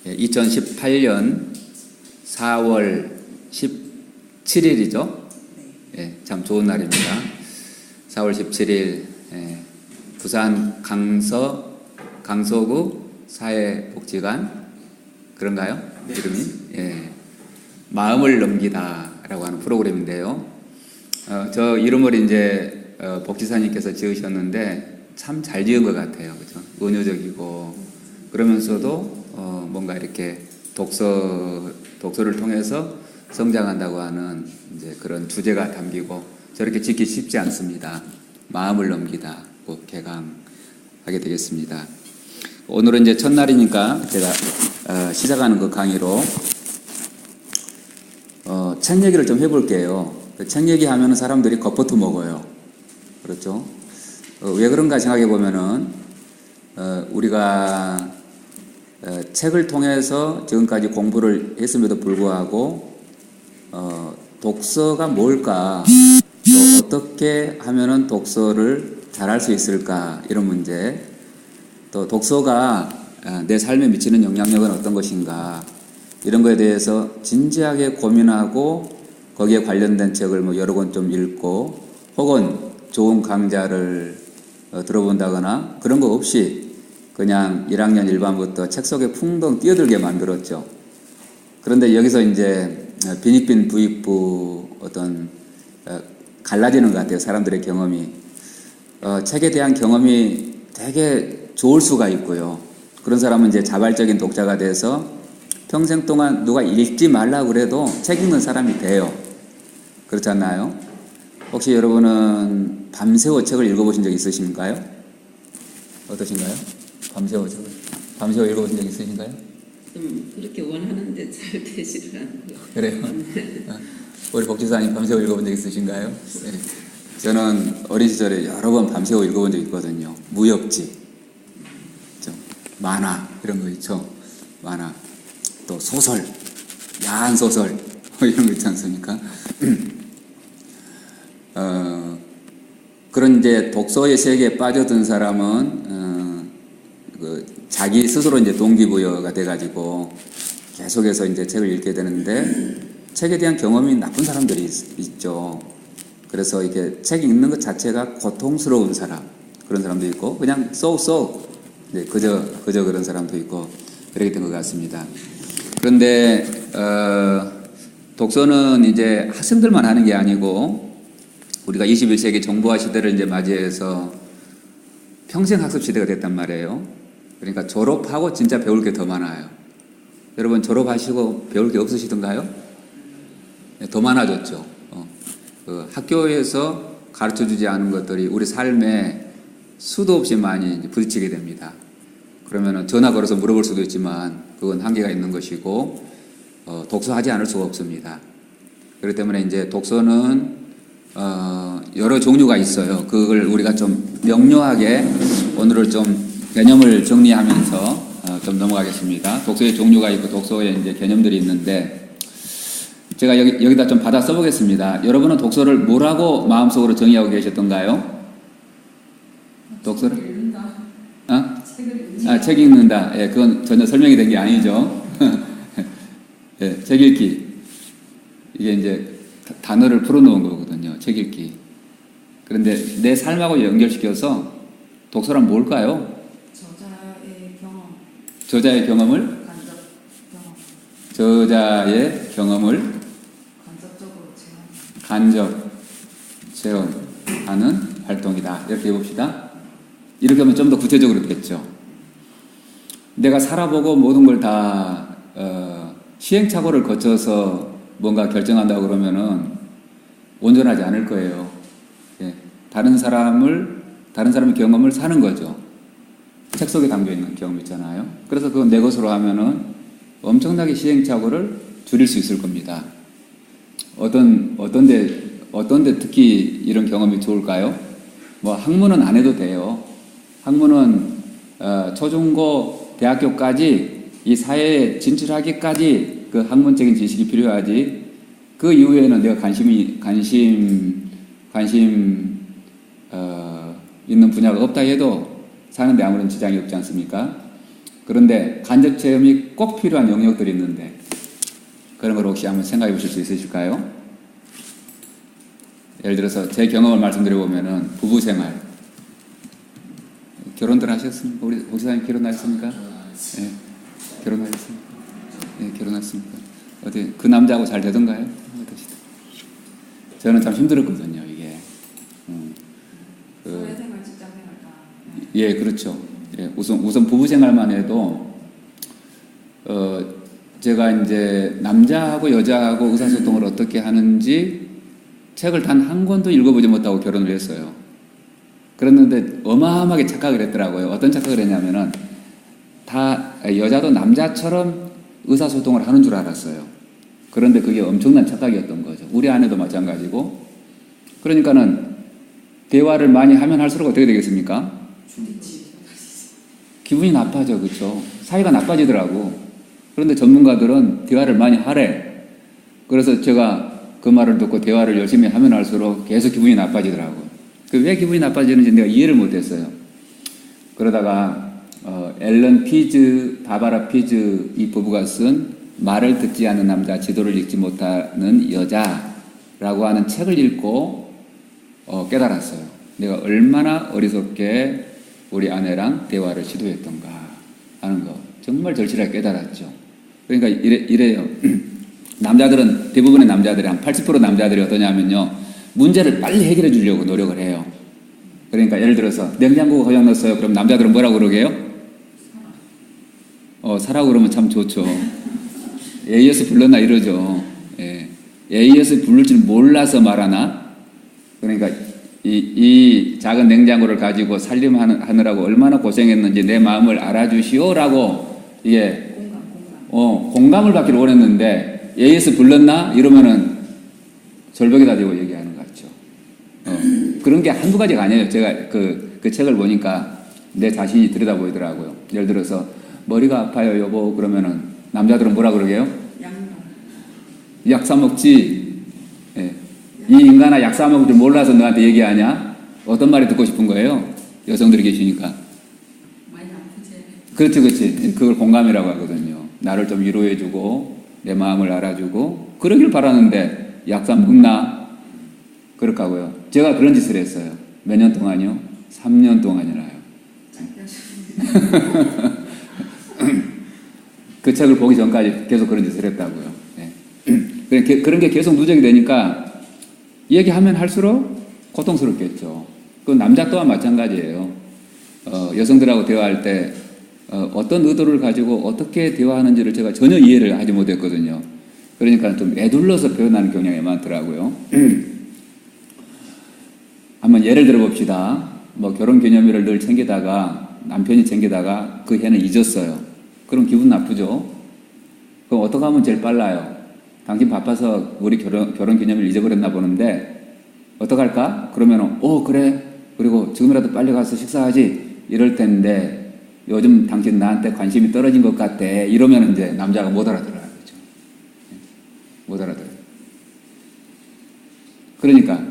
2018년 4월 17일이죠. 예, 참 좋은 날입니다. 4월 17일 부산 강서구 사회복지관 그런가요? 네. 이름이 마음을 넘기다라고 하는 프로그램인데요. 저 이름을 이제 복지사님께서 지으셨는데 참 잘 지은 것 같아요. 그죠? 은유적이고 그러면서도 뭔가 이렇게 독서를 통해서 성장한다고 하는 이제 그런 주제가 담기고 저렇게 짓기 쉽지 않습니다. 마음을 넘기다 꼭 개강하게 되겠습니다. 오늘은 이제 첫날이니까 제가 시작하는 그 강의로 책 얘기를 좀 해볼게요. 책 얘기하면 사람들이 겁부터 먹어요. 그렇죠? 왜 그런가 생각해 보면은 우리가 책을 통해서 지금까지 공부를 했음에도 불구하고 독서가 뭘까, 또 어떻게 하면은 독서를 잘할 수 있을까, 이런 문제, 또 독서가 내 삶에 미치는 영향력은 어떤 것인가, 이런 거에 대해서 진지하게 고민하고 거기에 관련된 책을 뭐 여러 권 좀 읽고 혹은 좋은 강좌를 들어본다거나 그런 거 없이 그냥 1학년 1반부터 책 속에 풍덩 뛰어들게 만들었죠. 그런데 여기서 이제 빈익빈 부익부 어떤 갈라지는 것 같아요. 사람들의 경험이. 책에 대한 경험이 되게 좋을 수가 있고요. 그런 사람은 이제 자발적인 독자가 돼서 평생 동안 누가 읽지 말라고 그래도 책 읽는 사람이 돼요. 그렇지 않나요? 혹시 여러분은 밤새워 책을 읽어보신 적 있으신가요? 어떠신가요? 밤새워 읽어보신 적 있으신가요? 그렇게 원하는데 잘 되지를 않고요. 그래요? 우리 복지사님 밤새워 읽어본 적 있으신가요? 네. 저는 어린 시절에 여러 번 밤새워 읽어본 적 있거든요. 무협지, 만화 이런 거 있죠. 만화, 또 소설, 야한 소설 이런 거 있지 않습니까? 그런 이제 독서의 세계에 빠져든 사람은 자기 스스로 이제 동기부여가 돼가지고 계속해서 이제 책을 읽게 되는데 책에 대한 경험이 나쁜 사람들이 있죠. 그래서 이게 책 읽는 것 자체가 고통스러운 사람, 그런 사람도 있고 그냥 네, 그저 그런 사람도 있고 그렇게 된 것 같습니다. 그런데 독서는 이제 학생들만 하는 게 아니고 우리가 21세기 정보화 시대를 이제 맞이해서 평생 학습 시대가 됐단 말이에요. 그러니까 졸업하고 진짜 배울 게 더 많아요. 여러분 졸업하시고 배울 게 없으시던가요? 네, 더 많아졌죠. 학교에서 가르쳐주지 않은 것들이 우리 삶에 수도 없이 많이 부딪히게 됩니다. 그러면 전화 걸어서 물어볼 수도 있지만 그건 한계가 있는 것이고 독서하지 않을 수가 없습니다. 그렇기 때문에 이제 독서는 여러 종류가 있어요. 그걸 우리가 좀 명료하게 오늘을 좀 개념을 정리하면서 좀 넘어가겠습니다. 독서의 종류가 있고 독서의 이제 개념들이 있는데 제가 여기다 좀 받아 써보겠습니다. 여러분은 독서를 뭐라고 마음속으로 정의하고 계셨던가요? 독서를? 책 읽는다. 예, 그건 전혀 설명이 된 게 아니죠. 예, 책 읽기. 이게 이제 단어를 풀어놓은 거거든요. 책 읽기. 그런데 내 삶하고 연결시켜서 독서란 뭘까요? 저자의 경험을 간접 체험하는 활동이다. 이렇게 해봅시다. 이렇게 하면 좀 더 구체적으로 되겠죠. 내가 살아보고 모든 걸 다 시행착오를 거쳐서 뭔가 결정한다고 그러면은 온전하지 않을 거예요. 예. 다른 사람의 경험을 사는 거죠. 책 속에 담겨 있는 경험 있잖아요. 그래서 그건 내 것으로 하면은 엄청나게 시행착오를 줄일 수 있을 겁니다. 어떤데 특히 이런 경험이 좋을까요? 뭐 학문은 안 해도 돼요. 학문은 초중고 대학교까지 이 사회에 진출하기까지 그 학문적인 지식이 필요하지. 그 이후에는 내가 관심 있는 분야가 없다 해도 사는데 아무런 지장이 없지 않습니까? 그런데 간접 체험이 꼭 필요한 영역들이 있는데 그런 걸 혹시 한번 생각해 보실 수 있으실까요? 예를 들어서 제 경험을 말씀드려 보면은 부부 생활. 결혼들 하셨습니까? 우리 목사님 결혼하셨습니까? 예, 결혼하셨습니까? 예, 결혼했습니까? 어디 그 남자하고 잘 되던가요? 저는 참 힘들었거든요, 이게. 사회생활, 직장생활 다. 예, 그렇죠. 예, 우선 부부 생활만 해도 제가 이제 남자하고 여자하고 의사소통을 어떻게 하는지 책을 단 한 권도 읽어보지 못하고 결혼을 했어요. 그랬는데 어마어마하게 착각을 했더라고요. 어떤 착각을 했냐면은 다 여자도 남자처럼 의사소통을 하는 줄 알았어요. 그런데 그게 엄청난 착각이었던 거죠. 우리 아내도 마찬가지고. 그러니까는 대화를 많이 하면 할수록 어떻게 되겠습니까? 기분이 나빠져, 그렇죠? 사이가 나빠지더라고. 그런데 전문가들은 대화를 많이 하래. 그래서 제가 그 말을 듣고 대화를 열심히 하면 할수록 계속 기분이 나빠지더라고요. 왜 기분이 나빠지는지 내가 이해를 못했어요. 그러다가 앨런 피즈, 바바라 피즈 이 부부가 쓴 말을 듣지 않는 남자, 지도를 읽지 못하는 여자라고 하는 책을 읽고 깨달았어요. 내가 얼마나 어리석게 우리 아내랑 대화를 시도했던가 하는 거 정말 절실하게 깨달았죠. 그러니까 이래요. 남자들은 대부분의 남자들이 한 80% 남자들이 어떠냐면요. 문제를 빨리 해결해 주려고 노력을 해요. 그러니까 예를 들어서 냉장고가 고장 났어요. 그럼 남자들은 뭐라고 그러게요? 사라고 그러면 참 좋죠. AS 불렀나 이러죠. 예. AS 부를 줄 몰라서 말하나? 그러니까 이 작은 냉장고를 가지고 살림하느라고 얼마나 고생했는지 내 마음을 알아주시오라고 이게 공감을 받기를 원했는데 AS 불렀나? 이러면은 절벽에다 대고 얘기하는 것 같죠. 그런 게 한두 가지가 아니에요. 제가 그 책을 보니까 내 자신이 들여다보이더라고요. 예를 들어서 머리가 아파요 여보 그러면은 남자들은 뭐라 그러게요? 약 사 먹지. 예. 이 인간아 약 사 먹을 줄 몰라서 너한테 얘기하냐? 어떤 말이 듣고 싶은 거예요? 여성들이 계시니까. 많이 아프지. 그렇지. 그걸 공감이라고 하거든요. 나를 좀 위로해주고 내 마음을 알아주고 그러길 바라는데 약 사 먹나? 그렇다고요. 제가 그런 짓을 했어요. 몇 년 동안요? 3년 동안이나요. 그 책을 보기 전까지 계속 그런 짓을 했다고요. 네. 그런 게 계속 누적이 되니까 얘기하면 할수록 고통스럽겠죠. 그 남자 또한 마찬가지예요. 여성들하고 대화할 때 어떤 의도를 가지고 어떻게 대화하는지를 제가 전혀 이해를 하지 못했거든요. 그러니까 좀 애둘러서 표현하는 경향이 많더라고요. 한번 예를 들어 봅시다. 뭐 결혼 기념일을 늘 챙기다가 남편이 챙기다가 그 해는 잊었어요. 그럼 기분 나쁘죠? 그럼 어떻게 하면 제일 빨라요? 당신 바빠서 우리 결혼 기념일 잊어버렸나 보는데 어떡할까? 그러면은 그래. 그리고 지금이라도 빨리 가서 식사하지. 이럴 텐데 요즘 당신 나한테 관심이 떨어진 것 같아. 이러면 이제 남자가 못 알아들어요. 그렇죠? 못 알아들어요. 그러니까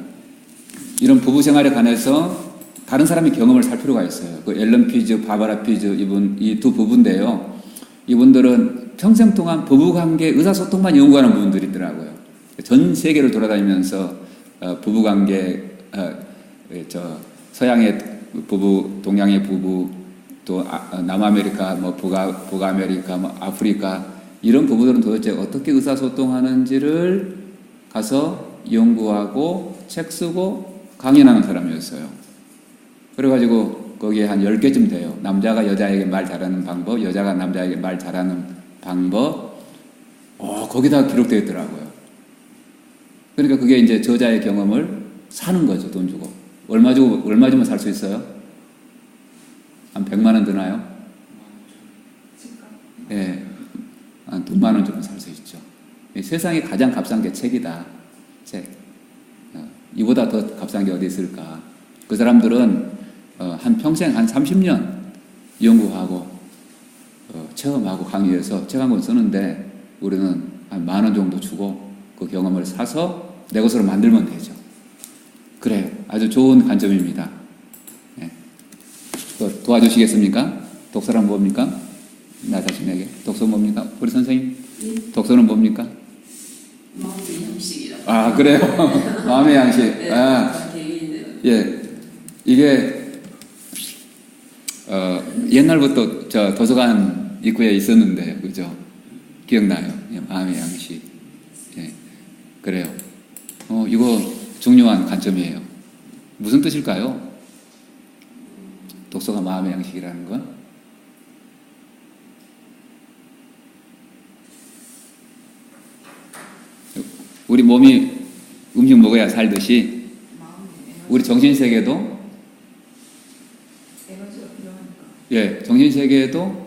이런 부부 생활에 관해서 다른 사람의 경험을 살 필요가 있어요. 그 앨런 피즈, 바바라 피즈 이 두 부부인데요. 이분들은 평생 동안 부부관계 의사소통만 연구하는 분들이 있더라고요. 전 세계를 돌아다니면서 부부관계, 서양의 부부, 동양의 부부, 또 남아메리카, 뭐 북아메리카, 뭐 아프리카 이런 부부들은 도대체 어떻게 의사소통하는지를 가서 연구하고 책 쓰고 강연하는 사람이었어요. 그래가지고 거기에 한 10개쯤 돼요. 남자가 여자에게 말 잘하는 방법, 여자가 남자에게 말 잘하는 방법, 거기다 기록되어 있더라고요. 그러니까 그게 이제 저자의 경험을 사는 거죠, 돈 주고. 얼마 주면 살 수 있어요? 한 100만 원 드나요? 예. 한 2만 원 주면 살 수 있죠. 세상에 가장 값싼 게 책이다. 책. 이보다 더 값싼 게 어디 있을까? 그 사람들은 한 평생 한 30년 연구하고 체험하고 강의해서 책 한 권 쓰는데 우리는 한 10,000원 정도 주고 그 경험을 사서 내 것으로 만들면 되죠. 그래요. 아주 좋은 관점입니다. 네. 도와주시겠습니까? 독서란 뭡니까? 나 자신에게. 독서 뭡니까? 우리 선생님? 예? 독서는 뭡니까? 마음의 양식이라고. 아, 그래요? 마음의 양식. 네, 아, 개인의 예. 이게, 옛날부터 저 도서관 입구에 있었는데, 그죠? 기억나요? 예, 마음의 양식. 예. 그래요. 이거 중요한 관점이에요. 무슨 뜻일까요? 독서가 마음의 양식이라는 건? 우리 몸이 음식 먹어야 살듯이 마음의 우리 정신세계도 에너지가 필요하니까. 예, 정신세계에도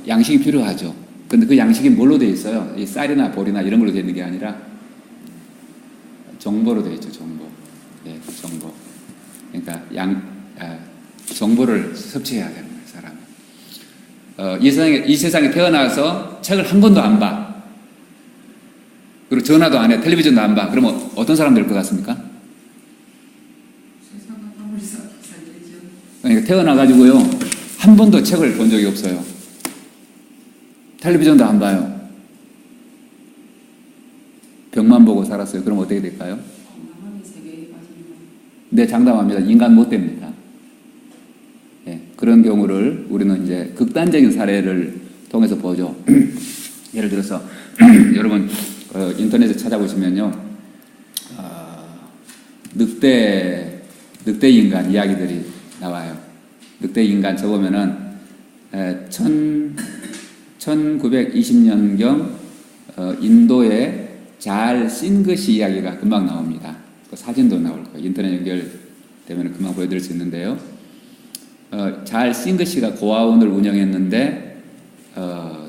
양식이 필요하죠. 근데 그 양식이 뭘로 되어 있어요? 이 쌀이나 볼이나 이런 걸로 되어 있는 게 아니라 정보로 되어 있죠. 정보. 예, 정보. 그러니까 정보를 섭취해야 되는 거예요, 사람은. 이 세상에 태어나서 책을 한 권도 안 봐. 그리고 전화도 안 해, 텔레비전도 안 봐. 그러면 어떤 사람 될 것 같습니까? 세상은 아무리 살되죠. 그러니까 태어나가지고요, 한 번도 책을 본 적이 없어요. 텔레비전도 안 봐요. 벽만 보고 살았어요. 그럼 어떻게 될까요? 건강함이 세계에 빠지는 거. 네, 장담합니다. 인간 못 됩니다. 예, 그런 경우를 우리는 이제 극단적인 사례를 통해서 보죠. 예를 들어서 여러분 인터넷에 찾아보시면요, 늑대 인간 이야기들이 나와요. 늑대 인간 쳐보면은 1920년경 인도의 잘 싱그시 이야기가 금방 나옵니다. 그 사진도 나올 거예요. 인터넷 연결되면 금방 보여드릴 수 있는데요. 잘 싱그시가 고아원을 운영했는데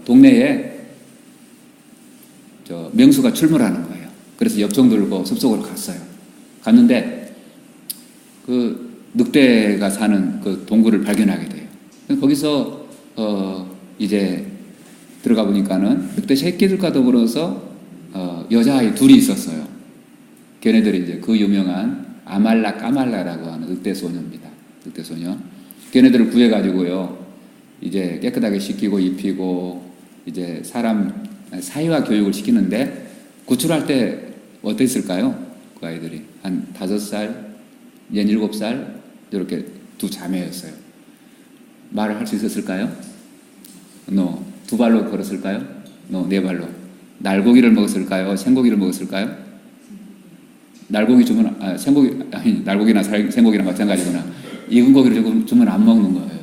동네에 명수가 출몰하는 거예요. 그래서 엽총 들고 숲속으로 갔어요. 갔는데 그 늑대가 사는 그 동굴을 발견하게 돼요. 거기서 이제 들어가 보니까는 늑대 새끼들과 더불어서 여자아이 둘이 있었어요. 걔네들이 이제 그 유명한 아말라 까말라라고 하는 늑대 소녀입니다. 늑대 소녀. 걔네들을 구해가지고요, 이제 깨끗하게 씻기고 입히고 이제 사람 사회화 교육을 시키는데 구출할 때 어땠을까요? 그 아이들이 한 5살, 17살 이렇게 두 자매였어요. 말을 할 수 있었을까요? No. 2발로 걸었을까요? No. 4발로. 날고기를 먹었을까요? 생고기를 먹었을까요? 날고기 주면 생고기 아니 날고기나 생고기랑 마찬가지구나. 익은 고기를 주면 안 먹는 거예요.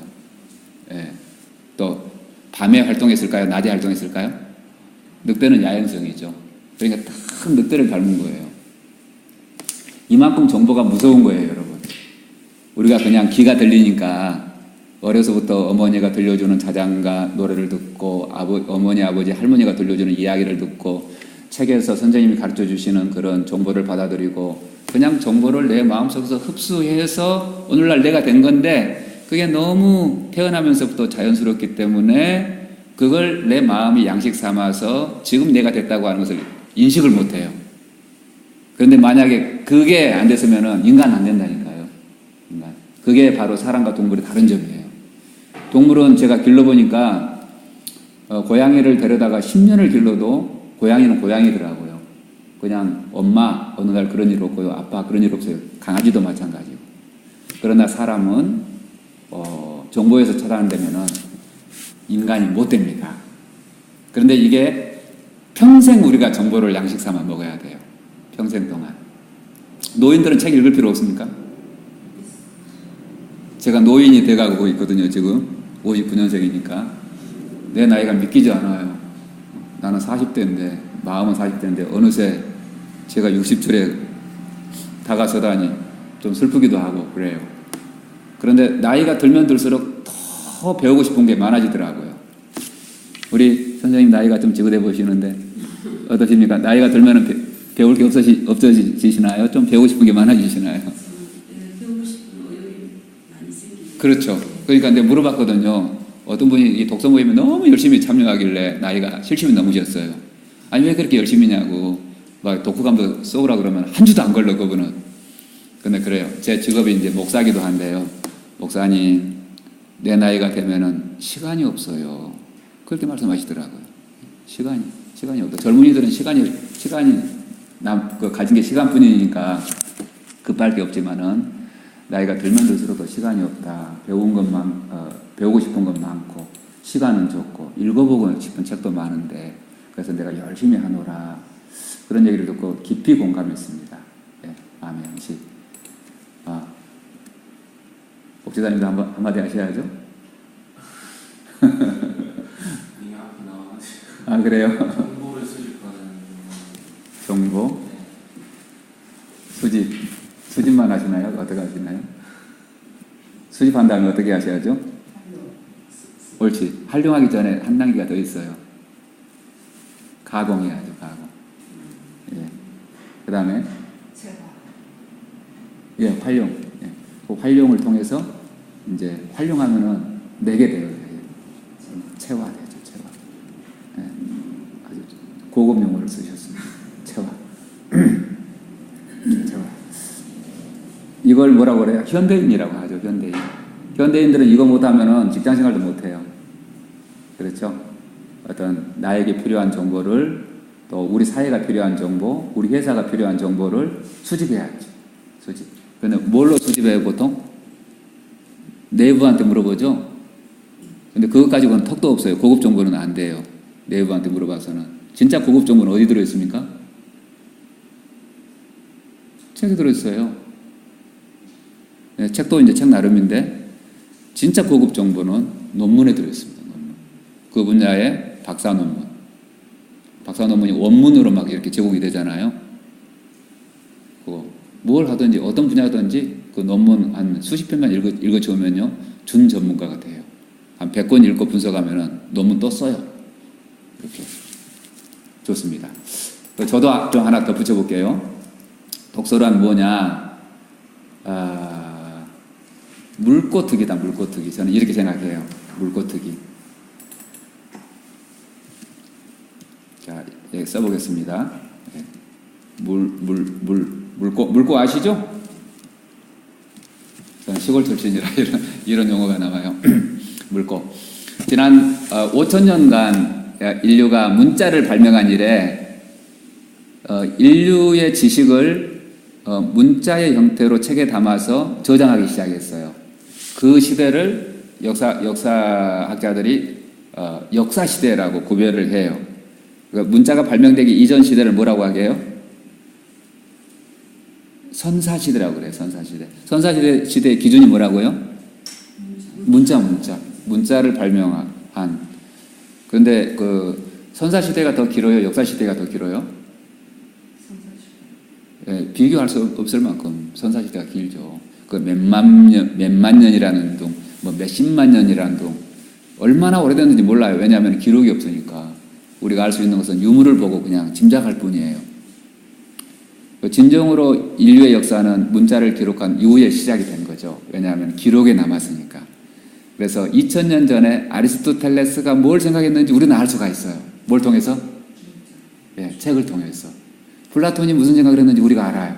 예. 또 밤에 활동했을까요? 낮에 활동했을까요? 늑대는 야행성이죠. 그러니까 딱 늑대를 닮은 거예요. 이만큼 정보가 무서운 거예요, 여러분. 우리가 그냥 귀가 들리니까 어려서부터 어머니가 들려주는 자장가 노래를 듣고 어머니, 아버지, 할머니가 들려주는 이야기를 듣고 책에서 선생님이 가르쳐 주시는 그런 정보를 받아들이고 그냥 정보를 내 마음속에서 흡수해서 오늘날 내가 된 건데 그게 너무 태어나면서부터 자연스럽기 때문에 그걸 내 마음이 양식 삼아서 지금 내가 됐다고 하는 것을 인식을 못해요. 그런데 만약에 그게 안 됐으면 인간 안 된다니까요. 인간. 그게 바로 사람과 동물의 다른 점이에요. 동물은 제가 길러보니까 고양이를 데려다가 10년을 길러도 고양이는 고양이더라고요. 그냥 엄마 어느 날 그런 일 없고요. 아빠 그런 일 없어요. 강아지도 마찬가지고. 그러나 사람은 정보에서 차단되면은 인간이 못 됩니다. 그런데 이게 평생 우리가 정보를 양식 삼아 먹어야 돼요. 평생 동안. 노인들은 책 읽을 필요 없습니까? 제가 노인이 돼가고 있거든요. 지금 59년생이니까 내 나이가 믿기지 않아요. 나는 40대인데 마음은 40대인데 어느새 제가 60줄에 다가서다니 좀 슬프기도 하고 그래요. 그런데 나이가 들면 들수록 더 배우고 싶은 게 많아지더라고요. 우리 선생님 나이가 좀 지긋해 보시는데 어떠십니까? 나이가 들면 배울 게 없어지시나요? 좀 배우고 싶은 게 많아지시나요? 배우고 싶은 의욕이 많이 생기죠. 그렇죠. 그러니까 내가 물어봤거든요. 어떤 분이 이 독서 모임에 너무 열심히 참여하길래 나이가 70이 넘으셨어요. 아니 왜 그렇게 열심히냐고 막 독후감도 써오라 그러면 한 주도 안 걸려 그분은. 근데 그래요. 제 직업이 이제 목사기도 한데요. 목사님 내 나이가 되면은 시간이 없어요. 그렇게 말씀하시더라고요. 시간이 없다. 젊은이들은 시간이 가진 게 시간뿐이니까 급할 게 없지만은 나이가 들면 들수록 더 시간이 없다. 배우고 싶은 건 많고 시간은 적고 읽어보고 싶은 책도 많은데 그래서 내가 열심히 하노라. 그런 얘기를 듣고 깊이 공감했습니다. 예, 아멘. 목사님도 한마디 하셔야죠. 아, 그래요? 정보를 수집하는 정보? 수집만 하시나요? 어떻게 하시나요? 수집한 다음에 어떻게 하셔야죠? 옳지. 활용하기 전에 한 단계가 더 있어요. 가공해야죠, 가공. 예. 그 다음에, 예, 활용. 예. 그 활용을 통해서 이제 활용하면은 내게 돼요. 체화되죠, 체화. 예. 아주 고급 용어를 쓰셨습니다. 체화. 체화. 이걸 뭐라고 그래요? 현대인이라고 하죠, 현대인. 현대인들은 이거 못하면은 직장 생활도 못해요. 그렇죠? 어떤 나에게 필요한 정보를 또 우리 사회가 필요한 정보, 우리 회사가 필요한 정보를 수집해야지. 수집. 근데 뭘로 수집해요, 보통? 내부한테 물어보죠? 근데 그것 가지고는 턱도 없어요. 고급 정보는 안 돼요. 내부한테 물어봐서는. 진짜 고급 정보는 어디 들어있습니까? 책에 들어있어요. 네, 책도 이제 책 나름인데, 진짜 고급 정보는 논문에 들어있습니다. 논문. 그 분야의 박사 논문. 박사 논문이 원문으로 막 이렇게 제공이 되잖아요. 뭘 하든지, 어떤 분야든지 그 논문 한 수십 편만 읽어주면요, 준 전문가가 돼요. 한 100권 읽고 분석하면은 논문 또 써요. 이렇게. 좋습니다. 저도 좀 하나 더 붙여볼게요. 독서란 뭐냐? 물고트기다, 물고트기. 저는 이렇게 생각해요. 물고트기. 자, 여기 써보겠습니다. 물고 아시죠? 저는 시골 출신이라 이런 용어가 나와요. 물고. 지난 5,000년간 인류가 문자를 발명한 이래 인류의 지식을 문자의 형태로 책에 담아서 저장하기 시작했어요. 그 시대를 역사학자들이 역사 시대라고 구별을 해요. 그러니까 문자가 발명되기 이전 시대를 뭐라고 하게요? 선사 시대라고 그래요. 선사 시대. 선사 시대의 기준이 뭐라고요? 문자를 발명한. 그런데 그 선사 시대가 더 길어요? 역사 시대가 더 길어요? 예, 비교할 수 없을 만큼 선사 시대가 길죠. 그 몇만 년이라는 둥, 뭐 몇십만 년이라는 둥, 얼마나 오래됐는지 몰라요. 왜냐하면 기록이 없으니까. 우리가 알 수 있는 것은 유물을 보고 그냥 짐작할 뿐이에요. 진정으로 인류의 역사는 문자를 기록한 이후에 시작이 된 거죠. 왜냐하면 기록에 남았으니까. 그래서 2000년 전에 아리스토텔레스가 뭘 생각했는지 우리는 알 수가 있어요. 뭘 통해서? 예, 책을 통해서. 플라톤이 무슨 생각을 했는지 우리가 알아요.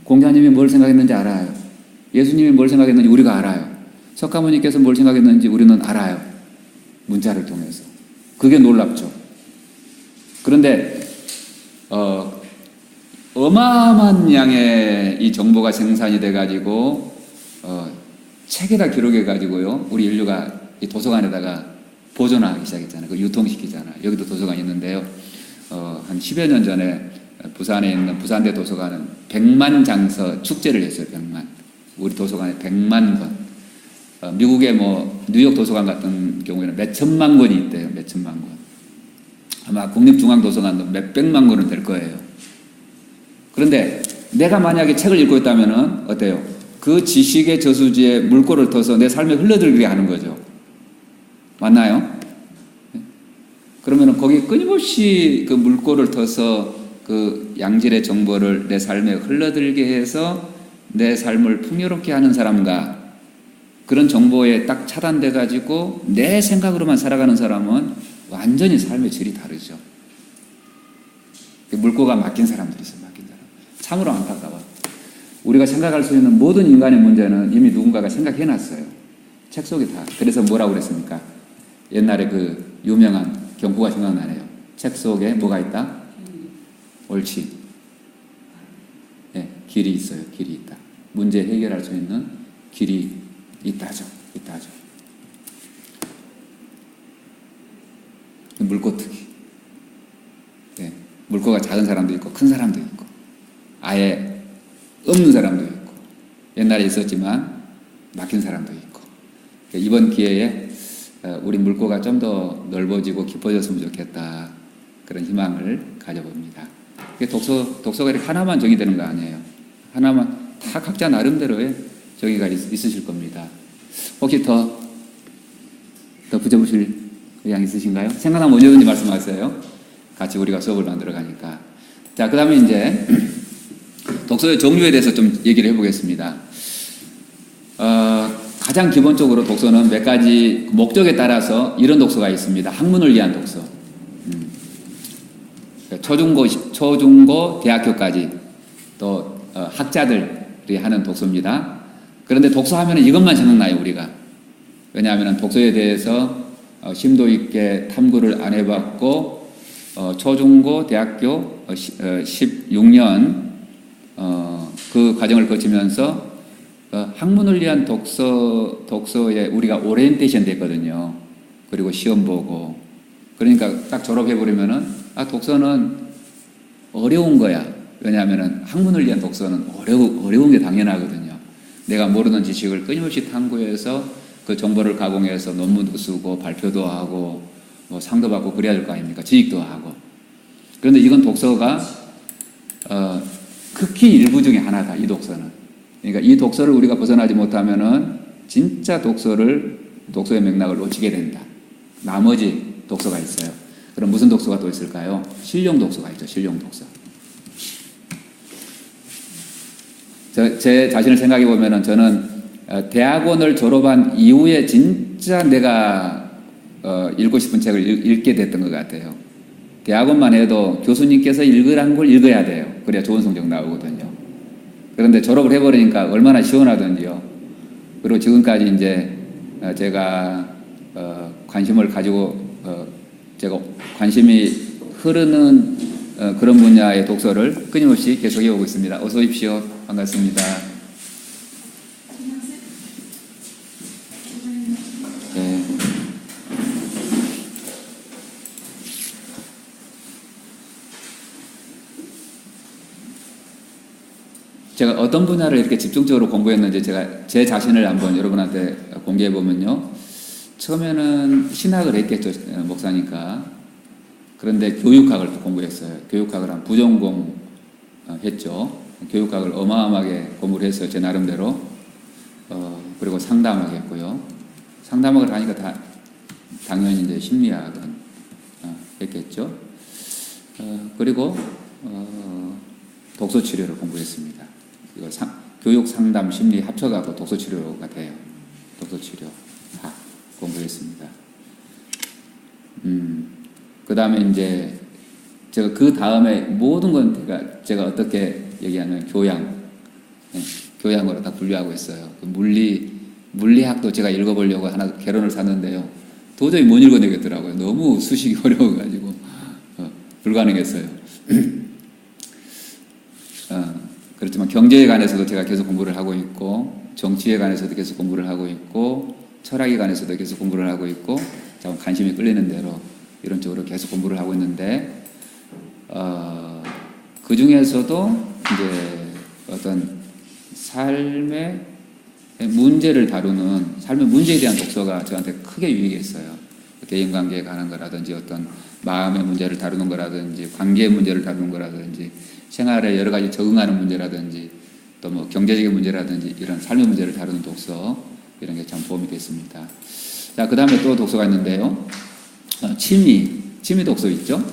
공자님이 뭘 생각했는지 알아요. 예수님이 뭘 생각했는지 우리가 알아요. 석가모니께서 뭘 생각했는지 우리는 알아요. 문자를 통해서. 그게 놀랍죠. 그런데 어마어마한 양의 이 정보가 생산이 돼가지고 책에다 기록해가지고요, 우리 인류가 이 도서관에다가 보존하기 시작했잖아요. 그 유통시키잖아요. 여기도 도서관이 있는데요. 한 10여 년 전에 부산에 있는 부산대 도서관은 100만 장서 축제를 했어요. 100만. 우리 도서관에 100만 권. 미국의 뭐 뉴욕 도서관 같은 경우에는 몇 천만 권이 있대요. 몇 천만 권. 아마 국립중앙도서관도 몇 백만 권은 될 거예요. 그런데 내가 만약에 책을 읽고 있다면은 어때요? 그 지식의 저수지에 물꼬를 터서 내 삶에 흘러들게 하는 거죠. 맞나요? 그러면은 거기 끊임없이 그 물꼬를 터서 그 양질의 정보를 내 삶에 흘러들게 해서 내 삶을 풍요롭게 하는 사람과 그런 정보에 딱 차단돼 가지고 내 생각으로만 살아가는 사람은 완전히 삶의 질이 다르죠. 물꼬가 막힌 사람들이 있어요. 막힌 사람. 참으로 안타까워. 우리가 생각할 수 있는 모든 인간의 문제는 이미 누군가가 생각해놨어요. 책 속에 다. 그래서 뭐라고 그랬습니까? 옛날에 그 유명한 경구가 생각나네요. 책 속에 뭐가 있다? 옳지. 네, 길이 있어요. 길이 있다. 문제 해결할 수 있는 길이 있다죠. 있다죠. 물고트기. 네, 물고가 작은 사람도 있고 큰 사람도 있고 아예 없는 사람도 있고 옛날에 있었지만 막힌 사람도 있고 이번 기회에 우리 물고가 좀 더 넓어지고 깊어졌으면 좋겠다 그런 희망을 가져봅니다. 독서가 이렇게 하나만 정의되는 거 아니에요. 하나만 다 각자 나름대로의 정의가 있으실 겁니다. 혹시 더 붙여보실 의향 있으신가요? 생각나면 언제든지 말씀하세요. 같이 우리가 수업을 만들어 가니까. 자, 그 다음에 이제 독서의 종류에 대해서 좀 얘기를 해보겠습니다. 가장 기본적으로 독서는 몇 가지 목적에 따라서 이런 독서가 있습니다. 학문을 위한 독서. 초중고, 대학교까지 또 학자들이 하는 독서입니다. 그런데 독서하면 이것만 생각나요, 우리가. 왜냐하면 독서에 대해서 심도 있게 탐구를 안 해봤고 초중고, 대학교 16년 그 과정을 거치면서 학문을 위한 독서에 우리가 오리엔테이션 됐거든요. 그리고 시험 보고. 그러니까 딱 졸업해버리면은, 독서는 어려운 거야. 왜냐하면은 학문을 위한 독서는 어려운 게 당연하거든요. 내가 모르는 지식을 끊임없이 탐구해서 그 정보를 가공해서 논문도 쓰고 발표도 하고 뭐 상도 받고 그래야 될 거 아닙니까? 지식도 하고. 그런데 이건 독서가, 극히 일부 중에 하나다, 이 독서는. 그러니까 이 독서를 우리가 벗어나지 못하면은 진짜 독서의 맥락을 놓치게 된다. 나머지 독서가 있어요. 그럼 무슨 독서가 또 있을까요? 실용 독서가 있죠. 실용 독서. 제 자신을 생각해 보면은 저는 대학원을 졸업한 이후에 진짜 내가 읽고 싶은 책을 읽게 됐던 것 같아요. 대학원만 해도 교수님께서 읽으라는 걸 읽어야 돼요. 그래야 좋은 성적 나오거든요. 그런데 졸업을 해버리니까 얼마나 시원하던지요. 그리고 지금까지 이제 제가 관심을 가지고 제가 관심이 흐르는 그런 분야의 독서를 끊임없이 계속해 오고 있습니다. 어서 오십시오. 반갑습니다. 네. 제가 어떤 분야를 이렇게 집중적으로 공부했는지 제가 제 자신을 한번 여러분한테 공개해 보면요. 처음에는 신학을 했겠죠. 목사니까. 그런데 교육학을 공부했어요. 교육학을 한 부전공 했죠. 교육학을 어마어마하게 공부를 했어요. 제 나름대로. 그리고 상담학 했고요. 상담학을 하니까 당연히 이제 심리학은 했겠죠. 그리고 독서치료를 공부했습니다. 이거 교육, 상담, 심리 합쳐가고 독서치료가 돼요. 독서치료 공부했습니다. 그 다음에 이제 제가 그 다음에 모든 건 제가 어떻게 얘기하면 교양으로 다 분류하고 있어요. 그 물리학도 제가 읽어보려고 하나 개론을 샀는데요. 도저히 못 읽어내겠더라고요. 너무 수식이 어려워가지고 불가능했어요. 그렇지만 경제에 관해서도 제가 계속 공부를 하고 있고 정치에 관해서도 계속 공부를 하고 있고 철학에 관해서도 계속 공부를 하고 있고 참 관심이 끌리는 대로 이런 쪽으로 계속 공부를 하고 있는데 그 중에서도 이제 어떤 삶의 문제를 다루는 삶의 문제에 대한 독서가 저한테 크게 유익했어요. 대인관계에 관한 거라든지 어떤 마음의 문제를 다루는 거라든지 관계의 문제를 다루는 거라든지 생활에 여러 가지 적응하는 문제라든지 또 뭐 경제적인 문제라든지 이런 삶의 문제를 다루는 독서 이런 게 참 도움이 됐습니다. 자, 그 다음에 또 독서가 있는데요. 취미 독서 있죠.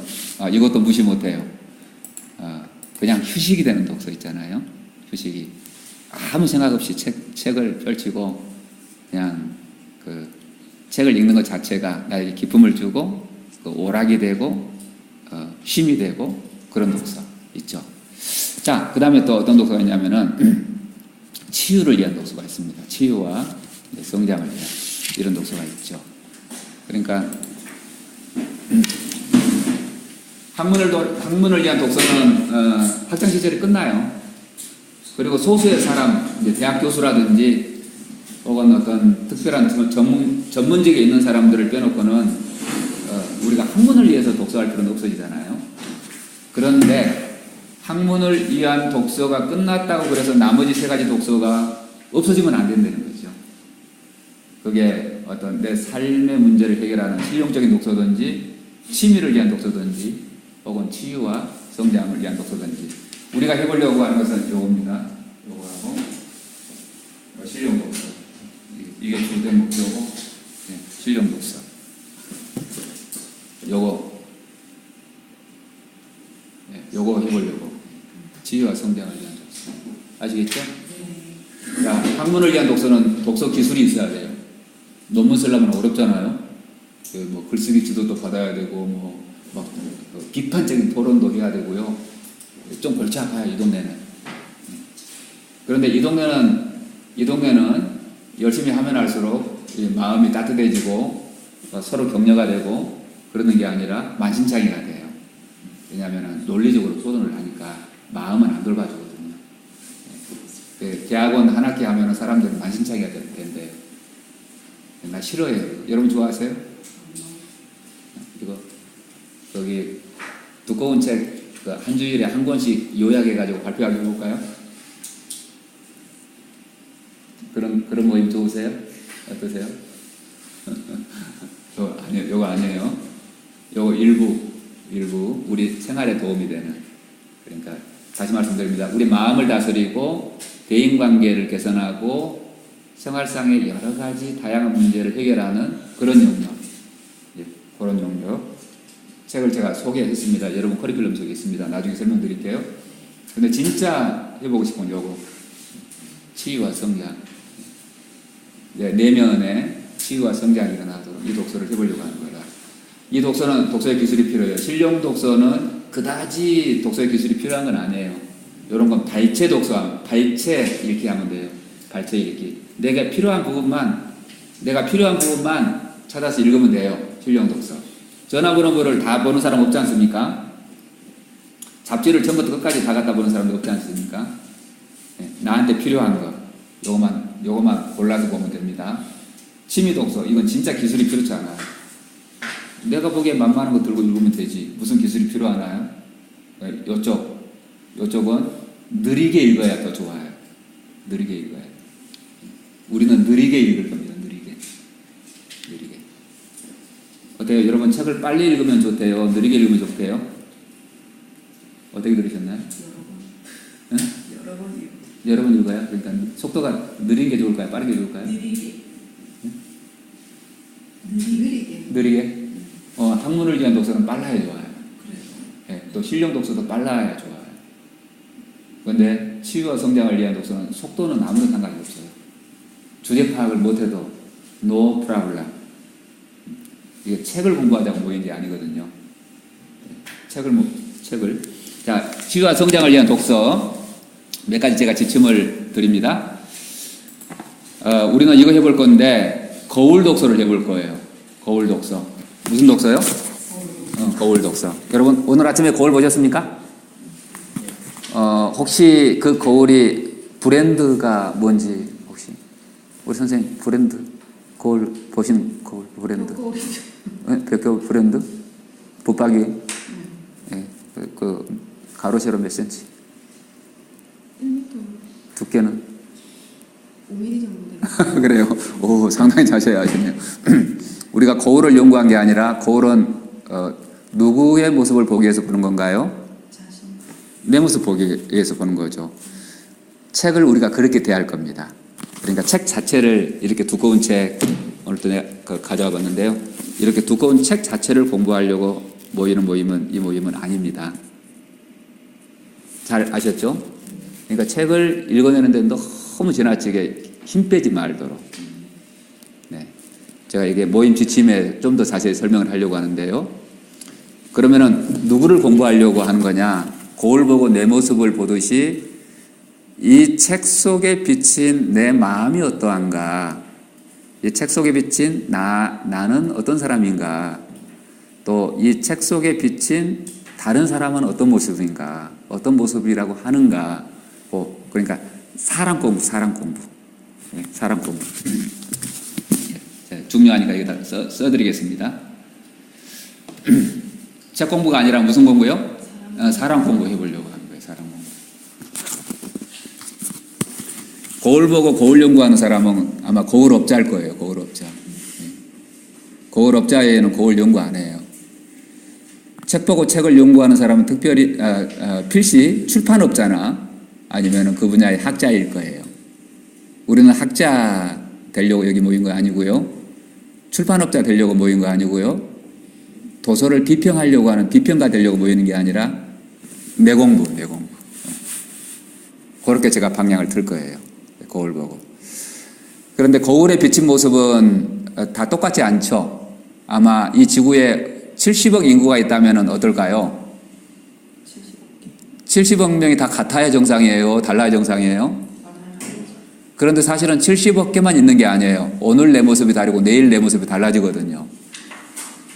이것도 무시 못해요. 그냥 휴식이 되는 독서 있잖아요. 휴식이 아무 생각 없이 책을 펼치고 그냥 그 책을 읽는 것 자체가 나에게 기쁨을 주고 그 오락이 되고 쉼이 되고 그런 독서 있죠. 자, 그 다음에 또 어떤 독서가 있냐면은 치유를 위한 독서가 있습니다. 치유와 성장을 위한 이런 독서가 있죠. 그러니까 학문을 위한 독서는 학창 시절이 끝나요. 그리고 소수의 사람, 이제 대학 교수라든지 혹은 어떤 특별한 전문직에 있는 사람들을 빼놓고는 우리가 학문을 위해서 독서할 필요는 없어지잖아요. 그런데 학문을 위한 독서가 끝났다고 그래서 나머지 세 가지 독서가 없어지면 안 된다는 거죠. 그게 어떤 내 삶의 문제를 해결하는 실용적인 독서든지 취미를 위한 독서든지 혹은 치유와 성장을 위한 독서든지 우리가 해보려고 하는 것은 요겁니다. 요거하고 실용 독서. 이게 주된 목표고 실용 독서. 요거 해보려고 치유와 성장을 위한 독서. 아시겠죠? 자, 학문을 위한 독서는 독서 기술이 있어야 돼요. 논문 쓰려면 어렵잖아요. 뭐 글쓰기 지도도 받아야 되고 막 비판적인 토론도 해야 되고요. 좀 골치 아파요, 이 동네는. 그런데 이 동네는 열심히 하면 할수록 마음이 따뜻해지고 서로 격려가 되고 그러는 게 아니라 만신창이가 돼요. 왜냐하면 논리적으로 토론을 하니까 마음은 안 돌봐주거든요. 대학원 한 학기 하면 사람들은 만신창이가 될 텐데 나 싫어해요. 여러분 좋아하세요? 이거 여기 두꺼운 책 한 주일에 한 권씩 요약해가지고 발표하게 해볼까요? 그런 모임 좋으세요? 어떠세요? 요거 아니에요. 요거 일부 우리 생활에 도움이 되는. 그러니까 다시 말씀드립니다. 우리 마음을 다스리고 대인관계를 개선하고 생활상의 여러 가지 다양한 문제를 해결하는 그런 영역. 그런 영역. 책을 제가 소개했습니다. 여러분 커리큘럼 속에 있습니다. 나중에 설명드릴게요. 근데 진짜 해보고 싶은 요거. 치유와 성장. 내면에 치유와 성장이 일어나도록 이 독서를 해보려고 하는 거다. 이 독서는 독서의 기술이 필요해요. 실용 독서는 그다지 독서의 기술이 필요한 건 아니에요. 이런 건 발췌 독서, 발췌 읽기 하면 돼요. 발췌 읽기. 내가 필요한 부분만 찾아서 읽으면 돼요. 실용 독서. 전화번호를 다 보는 사람 없지 않습니까? 잡지를 처음부터 끝까지 다 갖다 보는 사람도 없지 않습니까? 나한테 필요한 거, 요거만 골라서 보면 됩니다. 취미 독서, 이건 진짜 기술이 필요치 않아요. 내가 보기에 만만한 거 들고 읽으면 되지. 무슨 기술이 필요하나요? 요쪽은 느리게 읽어야 더 좋아요. 느리게 읽어야. 우리는 느리게 읽을 겁니다. 느리게. 어때요? 여러분 책을 빨리 읽으면 좋대요? 느리게 읽으면 좋대요? 어떻게 들으셨나요? 여러 번 읽어요? 그러니까 속도가 느린 게 좋을까요? 빠르게 좋을까요? 느리게? 학문을 위한 독서는 빨라야 좋아요. 또 실용 독서도 빨라야 좋아요. 그런데 치유와 성장을 위한 독서는 속도는 아무런 상관이 없어요. 주제 파악을 못해도 no problem. 이게 책을 공부하자고 모인 게 아니거든요. 책을. 자, 치유와 성장을 위한 독서. 몇 가지 제가 지침을 드립니다. 우리는 이거 해볼 건데, 거울 독서를 해볼 거예요. 거울 독서. 무슨 독서요? 거울 독서. 여러분, 오늘 아침에 거울 보셨습니까? 혹시 그 거울이 브랜드가 뭔지, 혹시? 우리 선생님, 브랜드. 거울, 보신 거울 브랜드. 벽거울 브랜드? 붙박이. 예, 그 가로 세로 몇 센치? 1m. 두께는? 5mm 정도 돼요. 그래요. 오, 상당히 자세히 아시네요. 우리가 거울을 연구한 게 아니라 거울은 누구의 모습을 보기 위해서 보는 건가요? 자신. 내 모습 보기 위해서 보는 거죠. 책을 우리가 그렇게 대할 겁니다. 그러니까 책 자체를 이렇게 두꺼운 책 오늘 또 내가 가져와 봤는데요. 이렇게 두꺼운 책 자체를 공부하려고 모이는 모임은 이 모임은 아닙니다. 잘 아셨죠? 그러니까 책을 읽어내는데 너무 지나치게 힘 빼지 말도록. 네. 제가 이게 모임 지침에 좀 더 자세히 설명을 하려고 하는데요. 그러면은 누구를 공부하려고 하는 거냐? 거울 보고 내 모습을 보듯이 이 책 속에 비친 내 마음이 어떠한가? 이 책 속에 비친 나는 어떤 사람인가, 또 이 책 속에 비친 다른 사람은 어떤 모습인가, 어떤 모습이라고 하는가, 그러니까 사람 공부. 예, 사람 공부. 중요하니까 여기다 써드리겠습니다. 책 공부가 아니라 무슨 공부요? 사람 공부 해보려고 하는 거예요. 사람 공부. 거울 보고 거울 연구하는 사람은 아마 거울업자일 거예요. 거울업자. 거울업자에는 거울 연구 안 해요. 책 보고 책을 연구하는 사람은 특별히 필시 출판업자나 아니면 그 분야의 학자일 거예요. 우리는 학자 되려고 여기 모인 거 아니고요. 출판업자 되려고 모인 거 아니고요. 도서를 비평하려고 하는 비평가 되려고 모이는 게 아니라 내 공부. 그렇게 제가 방향을 틀 거예요. 거울 보고. 그런데 거울에 비친 모습은 다 똑같지 않죠. 아마 이 지구에 70억 인구가 있다면 어떨까요? 70억 명이 다 같아야 정상이에요? 달라야 정상이에요? 그런데 사실은 70억 개만 있는 게 아니에요. 오늘 내 모습이 다르고 내일 내 모습이 달라지거든요.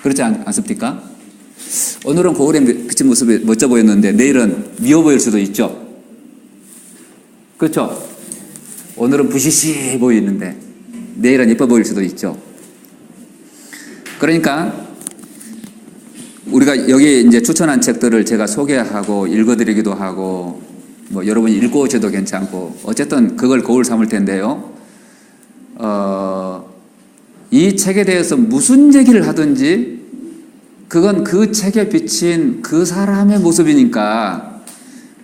그렇지 않습니까? 오늘은 거울에 비친 모습이 멋져 보였는데 내일은 미워 보일 수도 있죠. 그렇죠? 오늘은 부시시 보이는데 내일은 예뻐 보일 수도 있죠. 그러니까 우리가 여기 이제 추천한 책들을 제가 소개하고 읽어드리기도 하고 뭐 여러분이 읽어오셔도 괜찮고 어쨌든 그걸 거울 삼을 텐데요. 이 책에 대해서 무슨 얘기를 하든지 그건 그 책에 비친 그 사람의 모습이니까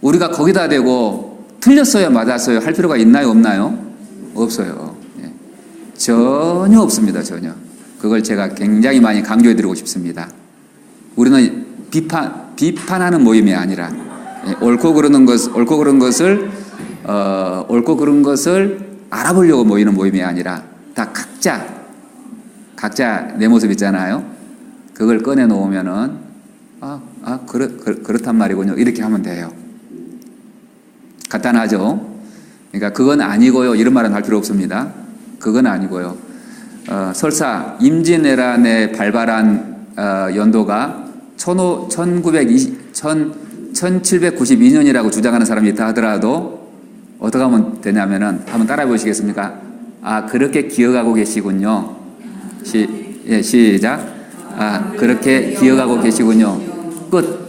우리가 거기다 대고 틀렸어요, 맞았어요 할 필요가 있나요, 없나요? 없어요. 예. 전혀 없습니다, 전혀. 그걸 제가 굉장히 많이 강조해드리고 싶습니다. 우리는 비판하는 모임이 아니라 옳고 그른 것을 알아보려고 모이는 모임이 아니라 다 각자 내 모습 있잖아요. 그걸 꺼내 놓으면은 그렇단 말이군요. 이렇게 하면 돼요. 간단하죠. 그러니까 그건 아니고요. 이런 말은 할 필요 없습니다. 그건 아니고요. 설사 임진왜란에 발발한 연도가 1792년이라고 주장하는 사람이 있다 하더라도 어떻게 하면 되냐면은 한번 따라해 보시겠습니까? 그렇게 기억하고 계시군요. 시작. 그렇게 기억하고 계시군요. 끝.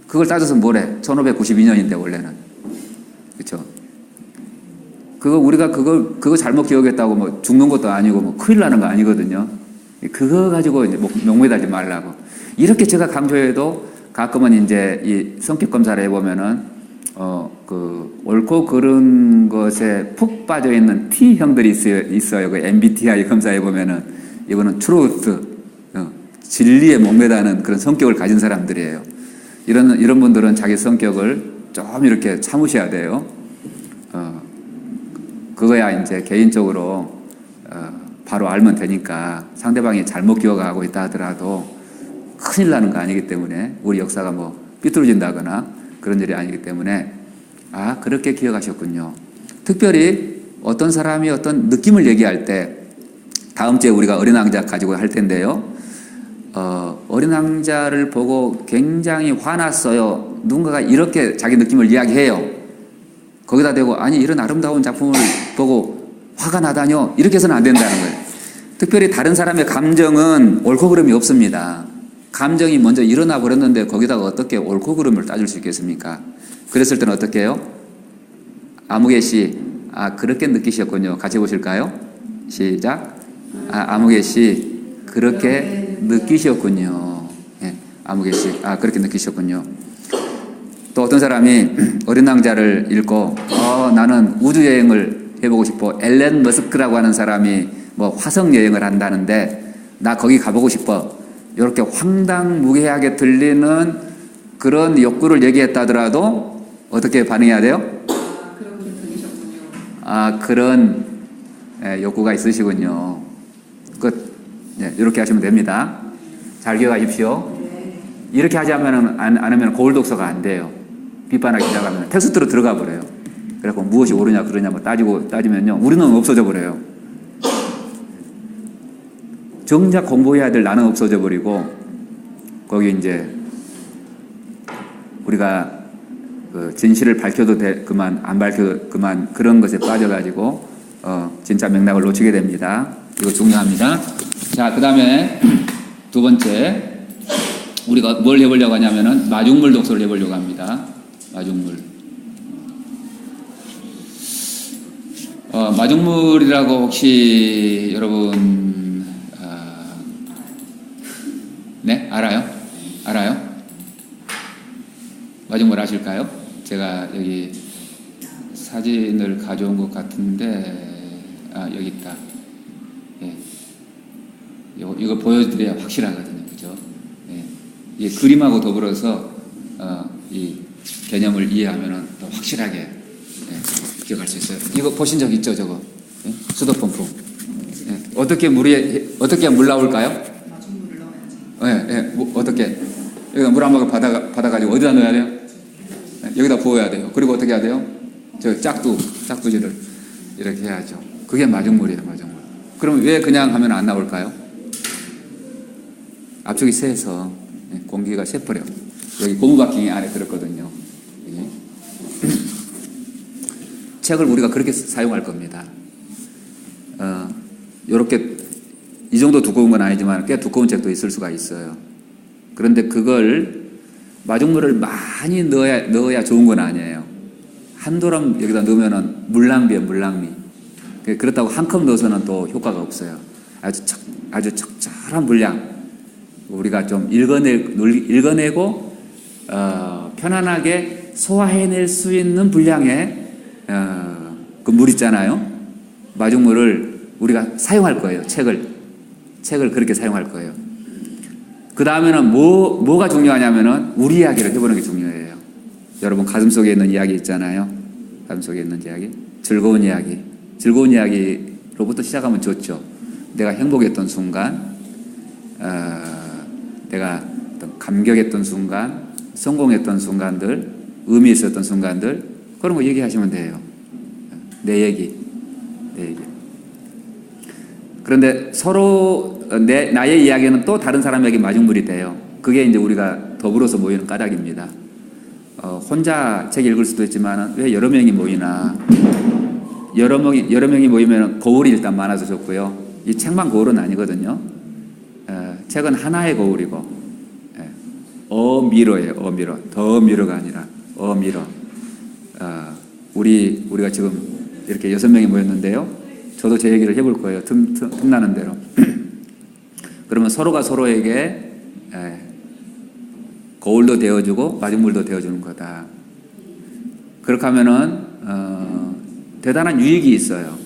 그걸 따져서 뭐래? 1592년인데 원래는. 그렇죠? 우리가 그거 잘못 기억했다고 뭐 죽는 것도 아니고 뭐 큰일 나는 거 아니거든요. 그거 가지고 이제 목매달지 말라고. 이렇게 제가 강조해도 가끔은 이제 이 성격 검사를 해보면은 옳고 그른 것에 푹 빠져 있는 T형들이 있어요. 그 MBTI 검사해 보면은 이거는 truth, 진리에 목매다는 그런 성격을 가진 사람들이에요. 이런 분들은 자기 성격을 좀 이렇게 참으셔야 돼요. 그거야 이제 개인적으로 바로 알면 되니까 상대방이 잘못 기억하고 있다 하더라도 큰일 나는 거 아니기 때문에 우리 역사가 뭐 삐뚤어진다거나 그런 일이 아니기 때문에 그렇게 기억하셨군요. 특별히 어떤 사람이 어떤 느낌을 얘기할 때 다음 주에 우리가 어린 왕자 가지고 할 텐데요. 어린 왕자를 보고 굉장히 화났어요. 누군가가 이렇게 자기 느낌을 이야기해요. 거기다 대고 이런 아름다운 작품을 보고 화가 나다뇨. 이렇게 해서는 안 된다는 거예요. 특별히 다른 사람의 감정은 옳고 그름이 없습니다. 감정이 먼저 일어나 버렸는데 거기다가 어떻게 옳고 그름을 따질 수 있겠습니까? 그랬을 때는 어떻게 해요? 아무개 씨, 그렇게 느끼셨군요. 같이 보실까요? 시작. 아무개 씨, 그렇게 느끼셨군요. 예, 아무개 씨, 그렇게 느끼셨군요. 또 어떤 사람이 어린 왕자를 읽고 나는 우주 여행을 해보고 싶어. 앨런 머스크라고 하는 사람이 뭐 화성 여행을 한다는데 나 거기 가보고 싶어. 이렇게 황당무계하게 들리는 그런 욕구를 얘기했다더라도 어떻게 반응해야 돼요? 그렇게 들리셨군요. 그런 욕구가 있으시군요. 끝. 이렇게 하시면 됩니다. 잘 기억하십시오. 이렇게 하지 않으면 안 하면 거울 독서가 안 돼요. 비판하기 시작하면 텍스트로 들어가 버려요. 그래서 무엇이 옳으냐 그러냐 뭐 따지면요 우리는 없어져 버려요. 정작 공부해야 될 나는 없어져 버리고 거기 이제 우리가 그 진실을 밝혀도 그만 안 밝혀도 그만 그런 것에 빠져가지고 진짜 맥락을 놓치게 됩니다. 이거 중요합니다. 자, 그 다음에 두 번째 우리가 뭘 해보려고 하냐면은 마중물 독서를 해보려고 합니다. 마중물. 마중물이라고 혹시 여러분 네? 알아요? 마중물 아실까요? 제가 여기 사진을 가져온 것 같은데 여기 있다. 예. 이거 보여드려야 확실하거든요. 그죠? 예. 이 그림하고 더불어서 이 개념을 이해하면 더 확실하게 기억할 수 있어요. 이거 보신 적 있죠, 저거? 예? 수도 펌프. 예. 어떻게 물 나올까요? 마중물을 넣어야지. 어떻게? 여기다 물 한 모금 받아가지고 어디다 넣어야 돼요? 예, 여기다 부어야 돼요. 그리고 어떻게 해야 돼요? 저 짝두지를 이렇게 해야죠. 그게 마중물이에요, 마중물. 그럼 왜 그냥 하면 안 나올까요? 압축이 세서 공기가 새버려. 여기 고무바킹이 안에 들었거든요. 책을 우리가 그렇게 사용할 겁니다. 요렇게 이 정도 두꺼운 건 아니지만 꽤 두꺼운 책도 있을 수가 있어요. 그런데 그걸 마중물을 많이 넣어야 좋은 건 아니에요. 한도람 여기다 넣으면은 물낭비예요, 물낭비. 그렇다고 한 컵 넣어서는 또 효과가 없어요. 아주 적절한 분량. 우리가 좀 읽어내고 편안하게 소화해낼 수 있는 분량의 그 물 있잖아요. 마중물을 우리가 사용할 거예요. 책을 그렇게 사용할 거예요. 그 다음에는 뭐가 중요하냐면은 우리 이야기를 해보는 게 중요해요. 여러분 가슴속에 있는 이야기 있잖아요. 가슴속에 있는 이야기. 즐거운 이야기로부터 시작하면 좋죠. 내가 행복했던 순간, 내가 어떤 감격했던 순간, 성공했던 순간들, 의미 있었던 순간들, 그런 거 얘기하시면 돼요. 내 얘기. 그런데 서로 나의 이야기는 또 다른 사람에게 마중물이 돼요. 그게 이제 우리가 더불어서 모이는 까닭입니다. 혼자 책 읽을 수도 있지만 왜 여러 명이 모이나? 여러 명이 모이면 거울이 일단 많아서 좋고요. 이 책만 거울은 아니거든요. 책은 하나의 거울이고 어미러예요. 어미러. 더 미러가 아니라 어미러. 우리가 지금 이렇게 6명이 모였는데요. 저도 제 얘기를 해볼 거예요. 틈나는 대로. 그러면 서로가 서로에게 거울도 되어주고 마중물도 되어주는 거다. 그렇게 하면은 대단한 유익이 있어요.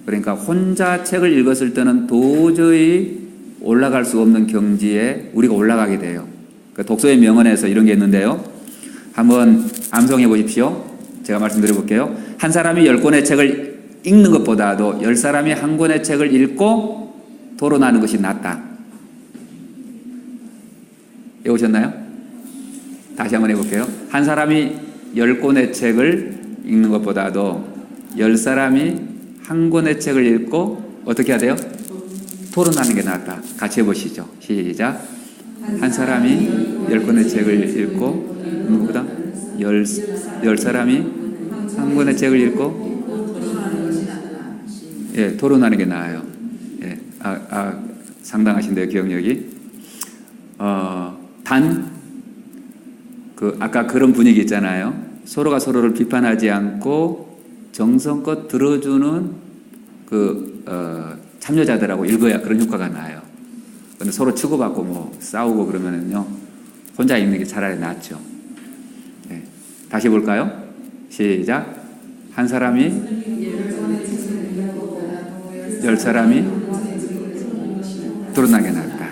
그러니까 혼자 책을 읽었을 때는 도저히 올라갈 수 없는 경지에 우리가 올라가게 돼요. 그러니까 독서의 명언에서 이런 게 있는데요. 한번 암송해 보십시오. 제가 말씀드려 볼게요. 한 사람이 10권의 책을 읽는 것보다도 10사람이 한 권의 책을 읽고 토론하는 것이 낫다. 외우셨나요? 다시 한번 해볼게요. 한 사람이 10권의 책을 읽는 것보다도 10사람이 한 권의 책을 읽고 어떻게 해야 돼요? 토론하는 게 낫다. 같이 해보시죠. 시작. 한 사람이 10권의 책을 읽고 누구보다 10사람이 한 권의 책을 읽고 토론하는 게 나아요. 상당하신데요, 기억력이. 아까 그런 분위기 있잖아요. 서로가 서로를 비판하지 않고 정성껏 들어주는 참여자들하고 읽어야 그런 효과가 나요. 근데 서로 치고받고 싸우고 그러면은요, 혼자 읽는 게 차라리 낫죠. 다시 볼까요? 시작. 한 사람이 10사람이 토론하는 게 낫다.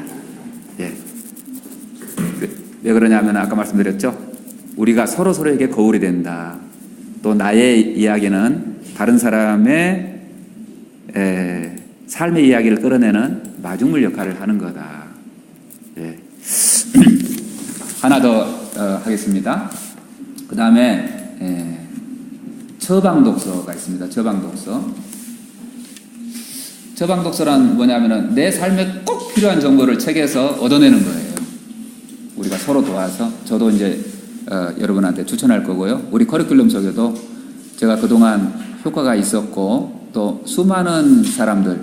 왜 그러냐면 아까 말씀드렸죠. 우리가 서로에게 거울이 된다. 또 나의 이야기는 다른 사람의 삶의 이야기를 끌어내는 마중물 역할을 하는 거다. 하나 더 하겠습니다. 그 다음에 처방독서가 있습니다. 처방독서. 처방 독서란 뭐냐면은 내 삶에 꼭 필요한 정보를 책에서 얻어내는 거예요. 우리가 서로 도와서 저도 이제 여러분한테 추천할 거고요. 우리 커리큘럼 속에도 제가 그동안 효과가 있었고 또 수많은 사람들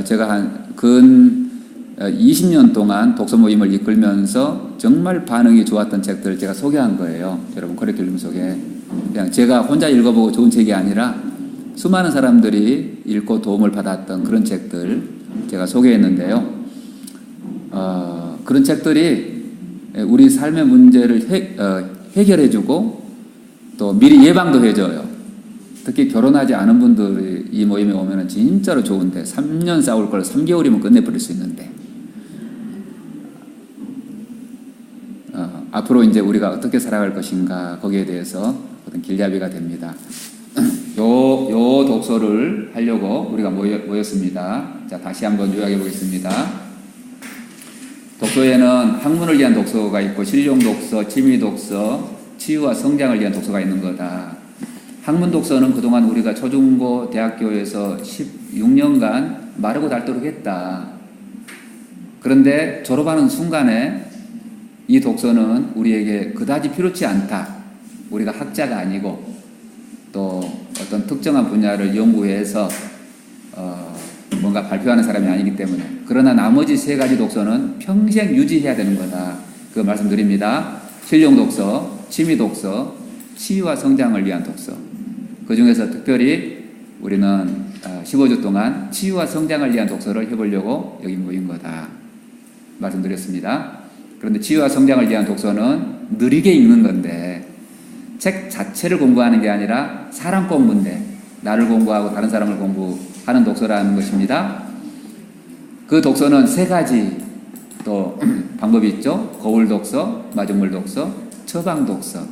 제가 한 근 20년 동안 독서 모임을 이끌면서 정말 반응이 좋았던 책들을 제가 소개한 거예요. 여러분 커리큘럼 속에. 그냥 제가 혼자 읽어보고 좋은 책이 아니라 수많은 사람들이 읽고 도움을 받았던 그런 책들 제가 소개했는데요. 그런 책들이 우리 삶의 문제를 해결해주고 또 미리 예방도 해줘요. 특히 결혼하지 않은 분들이 이 모임에 오면 진짜로 좋은데 3년 싸울 걸 3개월이면 끝내버릴 수 있는데 앞으로 이제 우리가 어떻게 살아갈 것인가 거기에 대해서 어떤 길잡이가 됩니다. 요 독서를 하려고 우리가 모였습니다. 자, 다시 한번 요약해 보겠습니다. 독서에는 학문을 위한 독서가 있고 실용 독서, 취미 독서, 치유와 성장을 위한 독서가 있는 거다. 학문 독서는 그동안 우리가 초중고 대학교에서 16년간 마르고 닳도록 했다. 그런데 졸업하는 순간에 이 독서는 우리에게 그다지 필요치 않다. 우리가 학자가 아니고 또 어떤 특정한 분야를 연구해서 뭔가 발표하는 사람이 아니기 때문에 그러나 나머지 세 가지 독서는 평생 유지해야 되는 거다. 그 말씀드립니다. 실용 독서, 취미 독서, 치유와 성장을 위한 독서. 그 중에서 특별히 우리는 15주 동안 치유와 성장을 위한 독서를 해보려고 여기 모인 거다. 말씀드렸습니다. 그런데 치유와 성장을 위한 독서는 느리게 읽는 건데 책 자체를 공부하는 게 아니라 사람 공부인데 나를 공부하고 다른 사람을 공부하는 독서라는 것입니다. 그 독서는 세 가지 또 방법이 있죠. 거울 독서, 마중물 독서, 처방 독서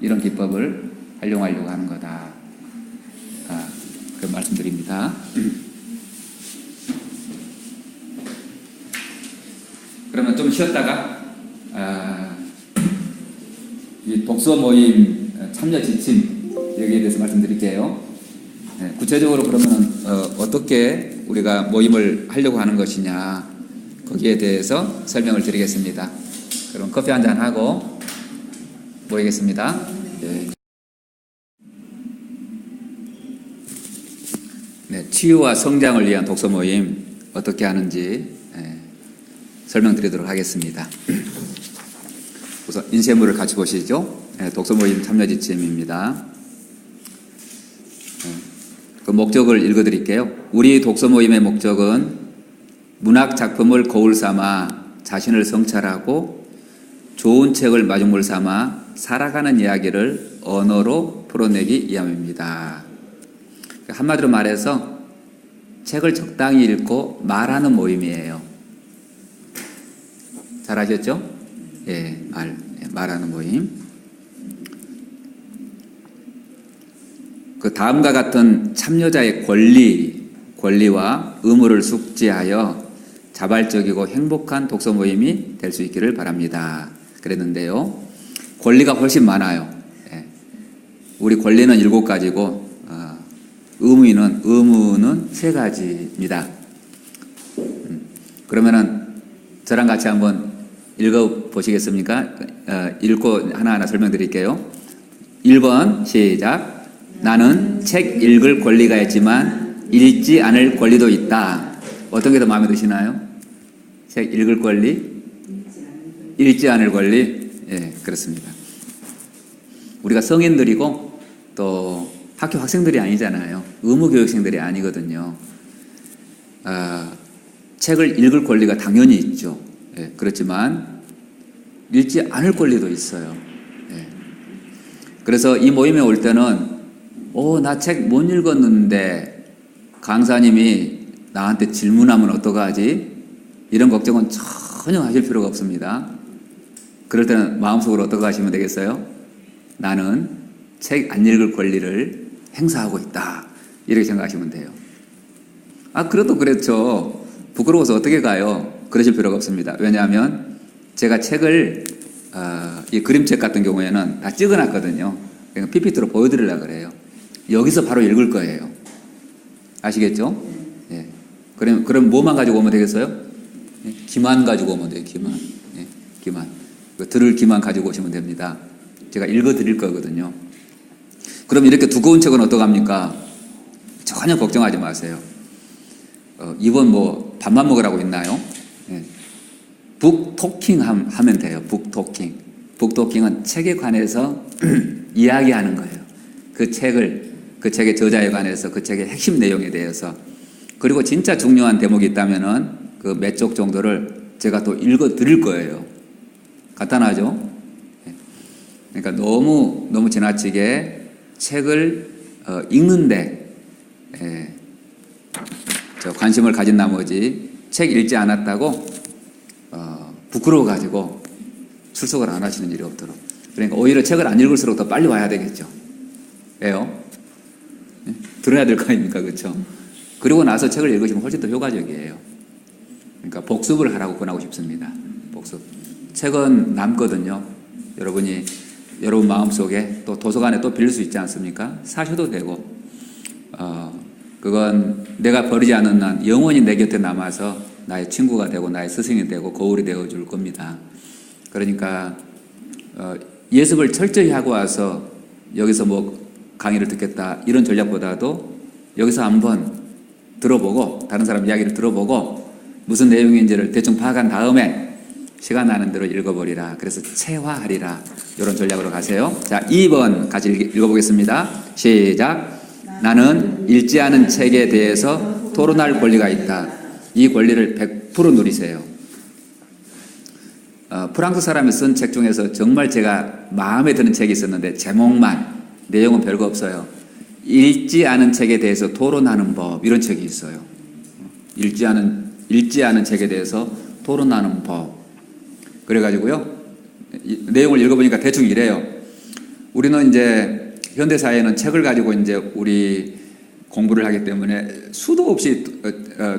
이런 기법을 활용하려고 하는 거다. 그 말씀드립니다. 그러면 좀 쉬었다가 이 독서 모임 참여 지침 여기에 대해서 말씀드릴게요. 네, 구체적으로 그러면 어떻게 우리가 모임을 하려고 하는 것이냐 거기에 대해서 설명을 드리겠습니다. 그럼 커피 한잔 하고 모이겠습니다. 네. 네, 치유와 성장을 위한 독서 모임 어떻게 하는지 설명드리도록 하겠습니다. 우선 인쇄물을 같이 보시죠. 독서 모임 참여 지침입니다. 그 목적을 읽어드릴게요. 우리 독서 모임의 목적은 문학 작품을 거울 삼아 자신을 성찰하고 좋은 책을 마중물 삼아 살아가는 이야기를 언어로 풀어내기 위함입니다. 한마디로 말해서 책을 적당히 읽고 말하는 모임이에요. 잘 아셨죠? 예, 말하는 모임. 그 다음과 같은 참여자의 권리와 의무를 숙지하여 자발적이고 행복한 독서 모임이 될 수 있기를 바랍니다. 그랬는데요. 권리가 훨씬 많아요. 예. 우리 권리는 7가지고 의무는 3가지입니다. 그러면은 저랑 같이 한번 읽어보시겠습니까? 읽고 하나하나 설명드릴게요. 1번 시작. 나는 책 읽을 권리가 있지만 읽지 않을 권리도 있다. 어떤 게 더 마음에 드시나요? 책 읽을 권리? 읽지 않을 권리? 예, 그렇습니다. 우리가 성인들이고 또 학교 학생들이 아니잖아요. 의무교육생들이 아니거든요. 책을 읽을 권리가 당연히 있죠. 예, 그렇지만 읽지 않을 권리도 있어요. 예. 그래서 이 모임에 올 때는 나 책 못 읽었는데 강사님이 나한테 질문하면 어떡하지? 이런 걱정은 전혀 하실 필요가 없습니다. 그럴 때는 마음속으로 어떻게 하시면 되겠어요? 나는 책 안 읽을 권리를 행사하고 있다. 이렇게 생각하시면 돼요. 그래도 그렇죠. 부끄러워서 어떻게 가요? 그러실 필요가 없습니다. 왜냐하면 제가 책을 이 그림책 같은 경우에는 다 찍어놨거든요. 그러니까 PPT로 보여드리려고 그래요. 여기서 바로 읽을 거예요. 아시겠죠? 예. 그럼 뭐만 가지고 오면 되겠어요? 예, 기만 가지고 오면 돼요. 기만. 예, 기만. 들을 기만 가지고 오시면 됩니다. 제가 읽어 드릴 거거든요. 그럼 이렇게 두꺼운 책은 어떡합니까? 전혀 걱정하지 마세요. 이번 뭐 밥만 먹으라고 있나요? 예. 북토킹 하면 돼요. 북토킹. 북토킹은 책에 관해서 이야기하는 거예요. 그 책의 저자에 관해서 그 책의 핵심 내용에 대해서. 그리고 진짜 중요한 대목이 있다면은 그 몇 쪽 정도를 제가 또 읽어 드릴 거예요. 간단하죠? 예. 그러니까 너무 지나치게 책을 읽는데 관심을 가진 나머지 책 읽지 않았다고 부끄러워가지고 출석을 안 하시는 일이 없도록. 그러니까 오히려 책을 안 읽을수록 더 빨리 와야 되겠죠. 왜요? 네? 들어야 될 거 아닙니까? 그렇죠? 그리고 나서 책을 읽으시면 훨씬 더 효과적이에요. 그러니까 복습을 하라고 권하고 싶습니다. 복습. 책은 남거든요. 여러분 마음속에 또 도서관에 또 빌릴 수 있지 않습니까? 사셔도 되고 그건 내가 버리지 않는 한 영원히 내 곁에 남아서 나의 친구가 되고 나의 스승이 되고 거울이 되어줄 겁니다. 그러니까 예습을 철저히 하고 와서 여기서 뭐 강의를 듣겠다 이런 전략보다도 여기서 한번 들어보고 다른 사람 이야기를 들어보고 무슨 내용인지를 대충 파악한 다음에 시간 나는 대로 읽어버리라. 그래서 체화하리라. 이런 전략으로 가세요. 자, 2번 같이 읽어보겠습니다. 시작. 나는 읽지 않은 책에 대해서 토론할 권리가 있다. 이 권리를 100% 누리세요. 프랑스 사람이 쓴 책 중에서 정말 제가 마음에 드는 책이 있었는데 제목만, 내용은 별거 없어요. 읽지 않은 책에 대해서 토론하는 법, 이런 책이 있어요. 읽지 않은 책에 대해서 토론하는 법. 그래가지고요, 내용을 읽어보니까 대충 이래요. 우리는 이제 현대사회는 책을 가지고 이제 우리 공부를 하기 때문에 수도 없이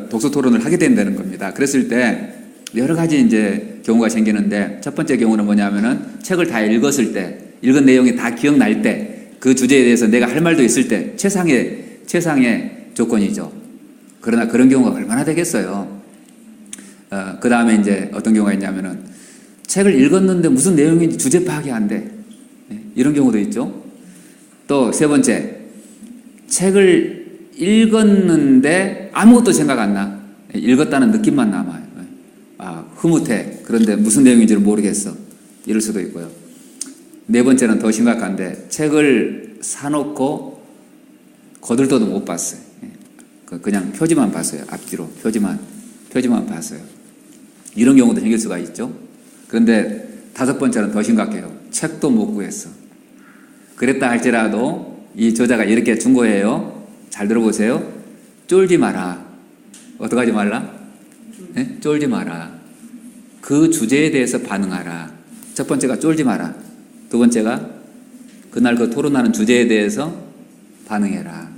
독서 토론을 하게 된다는 겁니다. 그랬을 때 여러 가지 이제 경우가 생기는데 첫 번째 경우는 뭐냐면은 책을 다 읽었을 때, 읽은 내용이 다 기억날 때, 그 주제에 대해서 내가 할 말도 있을 때 최상의 조건이죠. 그러나 그런 경우가 얼마나 되겠어요. 그 다음에 이제 어떤 경우가 있냐면은 책을 읽었는데 무슨 내용인지 주제 파악이 안 돼. 이런 경우도 있죠. 또 세 번째, 책을 읽었는데 아무것도 생각 안 나. 읽었다는 느낌만 남아요. 흐뭇해. 그런데 무슨 내용인지를 모르겠어. 이럴 수도 있고요. 네 번째는 더 심각한데 책을 사놓고 거들떠도 못 봤어요. 그냥 표지만 봤어요. 앞뒤로 표지만 봤어요. 이런 경우도 생길 수가 있죠. 그런데 다섯 번째는 더 심각해요. 책도 못 구했어. 그랬다 할지라도 이 저자가 이렇게 준 거예요. 잘 들어보세요. 쫄지 마라. 어떻게 하지 말라? 네? 쫄지 마라. 그 주제에 대해서 반응하라. 첫 번째가 쫄지 마라. 두 번째가 그날 그 토론하는 주제에 대해서 반응해라.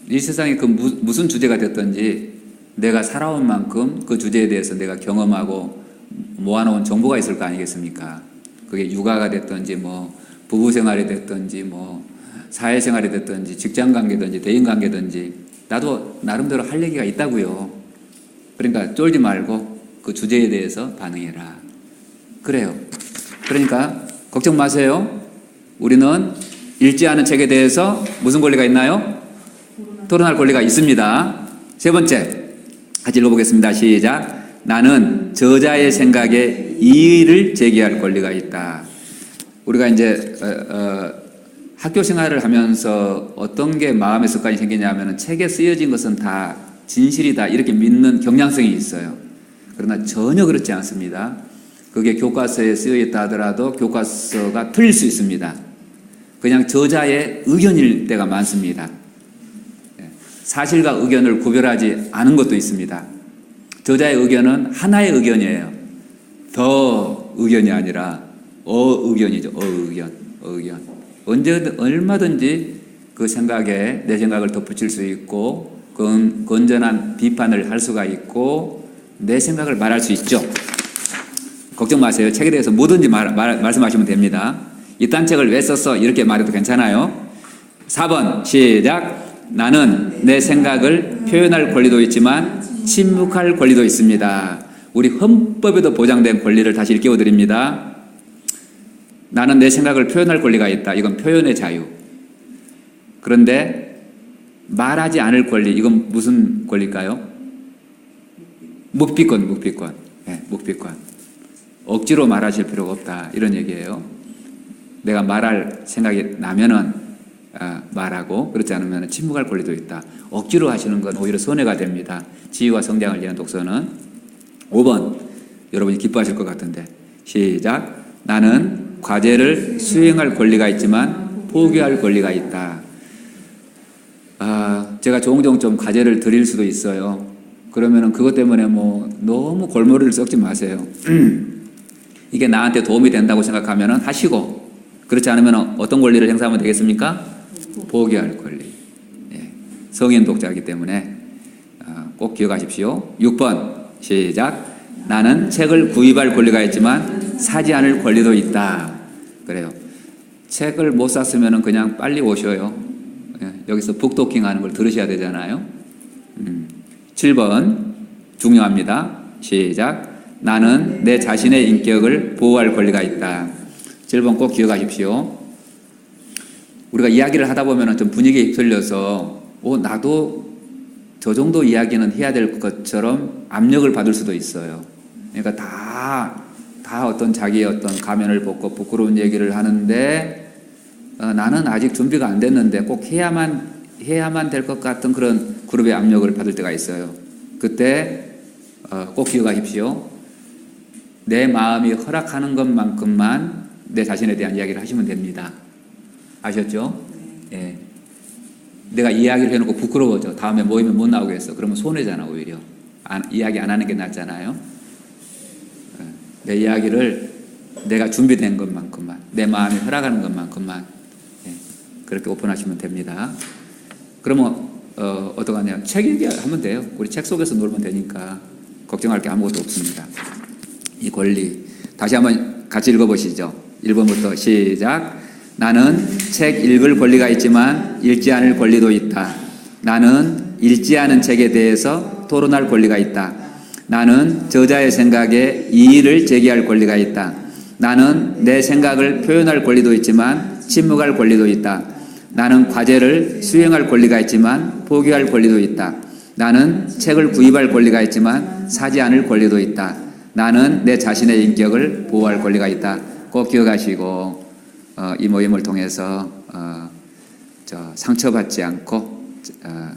이 세상에 그 무슨 주제가 됐든지 내가 살아온 만큼 그 주제에 대해서 내가 경험하고 모아놓은 정보가 있을 거 아니겠습니까? 그게 육아가 됐든지 뭐 부부생활이 됐든지 뭐 사회생활이 됐든지 직장관계든지 대인관계든지 나도 나름대로 할 얘기가 있다고요. 그러니까 쫄지 말고 그 주제에 대해서 반응해라. 그래요. 그러니까 걱정 마세요. 우리는 읽지 않은 책에 대해서 무슨 권리가 있나요? 토론할 권리가 있습니다. 세 번째, 같이 읽어보겠습니다. 시작. 나는 저자의 생각에 이의를 제기할 권리가 있다. 우리가 이제 학교 생활을 하면서 어떤 게 마음의 습관이 생기냐면 책에 쓰여진 것은 다 진실이다 이렇게 믿는 경향성이 있어요. 그러나 전혀 그렇지 않습니다. 그게 교과서에 쓰여 있다 하더라도 교과서가 틀릴 수 있습니다. 그냥 저자의 의견일 때가 많습니다. 사실과 의견을 구별하지 않은 것도 있습니다. 저자의 의견은 하나의 의견이에요. 더 의견이 아니라 의견이죠. 의견. 얼마든지 그 생각에 내 생각을 덧붙일 수 있고 건전한 비판을 할 수가 있고 내 생각을 말할 수 있죠. 걱정 마세요. 책에 대해서 뭐든지 말씀하시면 됩니다. 이딴 책을 왜 썼어? 이렇게 말해도 괜찮아요. 4번 시작. 나는 내 생각을 표현할 권리도 있지만 침묵할 권리도 있습니다. 우리 헌법에도 보장된 권리를 다시 일깨워 드립니다. 나는 내 생각을 표현할 권리가 있다. 이건 표현의 자유. 그런데 말하지 않을 권리, 이건 무슨 권리일까요? 묵비권. 네, 묵비권. 억지로 말하실 필요가 없다. 이런 얘기예요. 내가 말할 생각이 나면은 말하고, 그렇지 않으면 침묵할 권리도 있다. 억지로 하시는 건 오히려 손해가 됩니다. 지위와 성장을 위한 독서는. 5번, 여러분이 기뻐하실 것 같은데. 시작. 나는 과제를 수행할 권리가 있지만 포기할 권리가 있다. 제가 종종 좀 과제를 드릴 수도 있어요. 그러면은 그것 때문에 뭐 너무 골머리를 썩지 마세요. 이게 나한테 도움이 된다고 생각하면은 하시고, 그렇지 않으면 어떤 권리를 행사하면 되겠습니까? 포기할 권리. 예. 성인 독자이기 때문에 꼭 기억하십시오. 6번 시작. 나는 책을 구입할 권리가 있지만 사지 않을 권리도 있다. 그래요. 책을 못 샀으면 그냥 빨리 오셔요. 예. 여기서 북토킹 하는 걸 들으셔야 되잖아요. 7번 중요합니다. 시작. 나는 내 자신의 인격을 보호할 권리가 있다. 7번 꼭 기억하십시오. 우리가 이야기를 하다 보면 좀 분위기에 휩쓸려서 나도 저 정도 이야기는 해야 될 것처럼 압력을 받을 수도 있어요. 그러니까 다 어떤 자기의 어떤 가면을 벗고 부끄러운 얘기를 하는데 나는 아직 준비가 안 됐는데 꼭 해야만 될 것 같은 그런 그룹의 압력을 받을 때가 있어요. 그때 꼭 기억하십시오. 내 마음이 허락하는 것만큼만 내 자신에 대한 이야기를 하시면 됩니다. 아셨죠? 예. 내가 이야기를 해놓고 부끄러워져. 다음에 모이면 못 나오겠어. 그러면 손해잖아, 오히려. 이야기 안 하는 게 낫잖아요. 내 이야기를 내가 준비된 것만큼만, 내 마음이 허락하는 것만큼만, 예. 그렇게 오픈하시면 됩니다. 그러면 어떡하냐? 책 얘기하면 돼요. 우리 책 속에서 놀면 되니까 걱정할 게 아무것도 없습니다. 이 권리 다시 한번 같이 읽어보시죠. 1번부터 시작. 나는 책 읽을 권리가 있지만 읽지 않을 권리도 있다. 나는 읽지 않은 책에 대해서 토론할 권리가 있다. 나는 저자의 생각에 이의를 제기할 권리가 있다. 나는 내 생각을 표현할 권리도 있지만 침묵할 권리도 있다. 나는 과제를 수행할 권리가 있지만 포기할 권리도 있다. 나는 책을 구입할 권리가 있지만 사지 않을 권리도 있다. 나는 내 자신의 인격을 보호할 권리가 있다. 꼭 기억하시고 이 모임을 통해서 상처받지 않고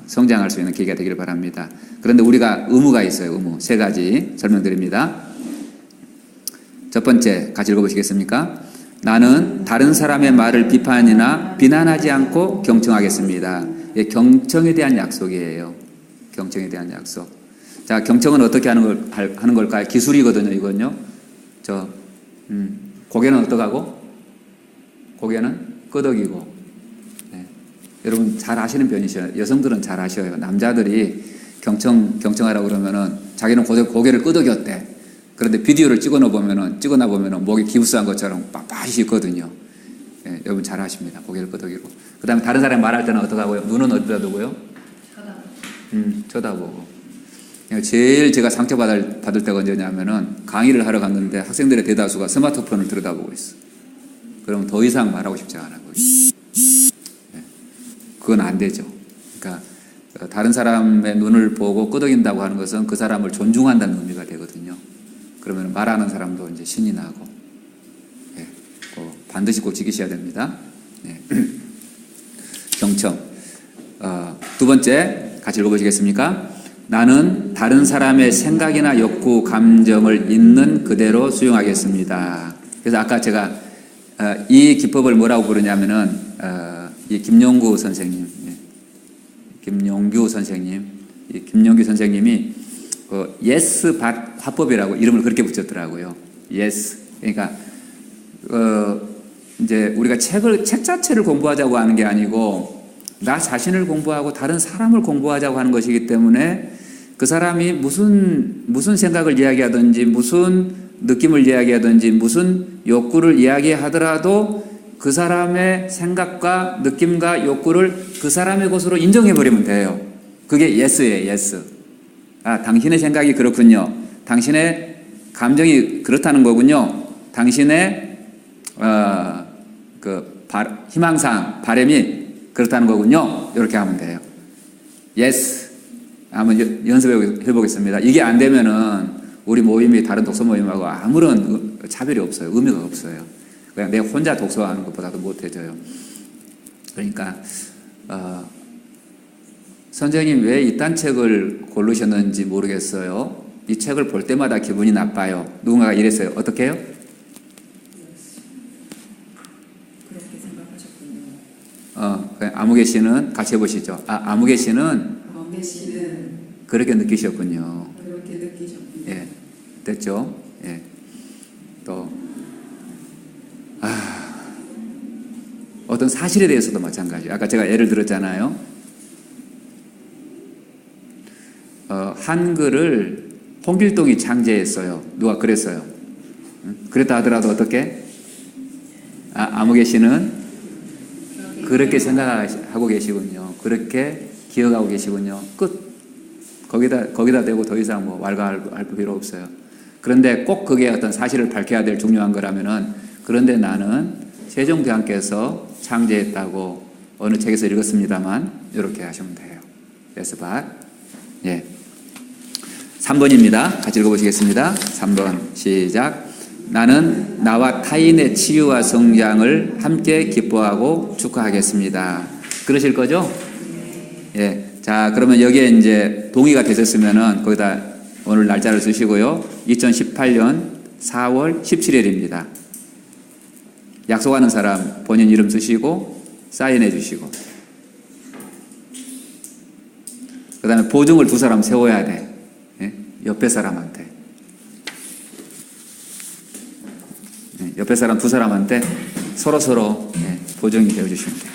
성장할 수 있는 계기가 되기를 바랍니다. 그런데 우리가 의무가 있어요. 의무 3가지 설명드립니다. 첫 번째 같이 읽어보시겠습니까? 나는 다른 사람의 말을 비판이나 비난하지 않고 경청하겠습니다. 경청에 대한 약속이에요. 경청에 대한 약속. 자, 경청은 어떻게 하는 걸까요? 기술이거든요, 이건요. 고개는 어떡하고? 고개는 끄덕이고. 네. 여러분 잘 아시는 편이셔요. 여성들은 잘 아셔요. 남자들이 경청하라고 그러면은 자기는 고개를 끄덕였대. 그런데 비디오를 찍어놔 보면은 목이 기부스한 것처럼 빳빳이 있거든요. 네, 여러분 잘 아십니다. 고개를 끄덕이고. 그 다음에 다른 사람이 말할 때는 어떡하고요? 눈은 어디다 두고요? 쳐다보고. 제일 제가 상처받을 때가 언제냐면은 강의를 하러 갔는데 학생들의 대다수가 스마트폰을 들여다보고 있어. 그럼 더 이상 말하고 싶지 않아. 네. 그건 안 되죠. 그러니까 다른 사람의 눈을 보고 끄덕인다고 하는 것은 그 사람을 존중한다는 의미가 되거든요. 그러면 말하는 사람도 이제 신이 나고, 네. 반드시 꼭 지키셔야 됩니다. 네. 경청. 두 번째 같이 읽어보시겠습니까? 나는 다른 사람의 생각이나 욕구, 감정을 있는 그대로 수용하겠습니다. 그래서 아까 제가 이 기법을 뭐라고 부르냐면은 이 김용규 선생님이 yes but 화법이라고 이름을 그렇게 붙였더라고요. yes. 그러니까 이제 우리가 책 자체를 공부하자고 하는 게 아니고 나 자신을 공부하고 다른 사람을 공부하자고 하는 것이기 때문에 그 사람이 무슨 생각을 이야기하든지 무슨 느낌을 이야기하든지 무슨 욕구를 이야기하더라도 그 사람의 생각과 느낌과 욕구를 그 사람의 것으로 인정해버리면 돼요. 그게 예스예요, 예스. 아, 당신의 생각이 그렇군요. 당신의 감정이 그렇다는 거군요. 당신의 희망사항, 바람이 그렇다는 거군요. 이렇게 하면 돼요. 예스. 한번 연습해 보겠습니다. 이게 안 되면은 우리 모임이 다른 독서 모임하고 아무런 차별이 없어요. 의미가 없어요. 그냥 내가 혼자 독서하는 것보다도 못해져요. 그러니까 선생님 왜 이딴 책을 고르셨는지 모르겠어요. 이 책을 볼 때마다 기분이 나빠요. 누군가가 이랬어요. 어떻게 해요? 그렇게 생각하셨군요. 아무개 씨는 같이 해보시죠. 아무개 씨는 아무개 씨는 그렇게 느끼셨군요. 그렇게 느끼셨군요. 예, 됐죠? 예. 또, 어떤 사실에 대해서도 마찬가지예요. 아까 제가 예를 들었잖아요. 한글을 홍길동이 창제했어요. 누가 그랬어요. 그랬다 하더라도 어떻게? 아무개 씨는 그렇게 생각하고 계시군요. 그렇게 기억하고 계시군요. 끝. 거기다 대고 더 이상 뭐 왈가할 필요 없어요. 그런데 꼭 그게 어떤 사실을 밝혀야 될 중요한 거라면은, 그런데 나는 세종대왕께서 창제했다고 어느 책에서 읽었습니다만, 이렇게 하시면 돼요. Yes, but. 예. 3번입니다. 같이 읽어보시겠습니다. 3번 시작. 나는 나와 타인의 치유와 성장을 함께 기뻐하고 축하하겠습니다. 그러실 거죠? 예. 자, 그러면 여기에 이제 동의가 되셨으면은 거기다 오늘 날짜를 쓰시고요. 2018년 4월 17일입니다. 약속하는 사람 본인 이름 쓰시고 사인해 주시고, 그 다음에 보증을 2사람 세워야 돼. 예? 옆에 사람한테. 예, 옆에 사람 2사람한테 서로 예, 보증이 되어 주시면 돼요.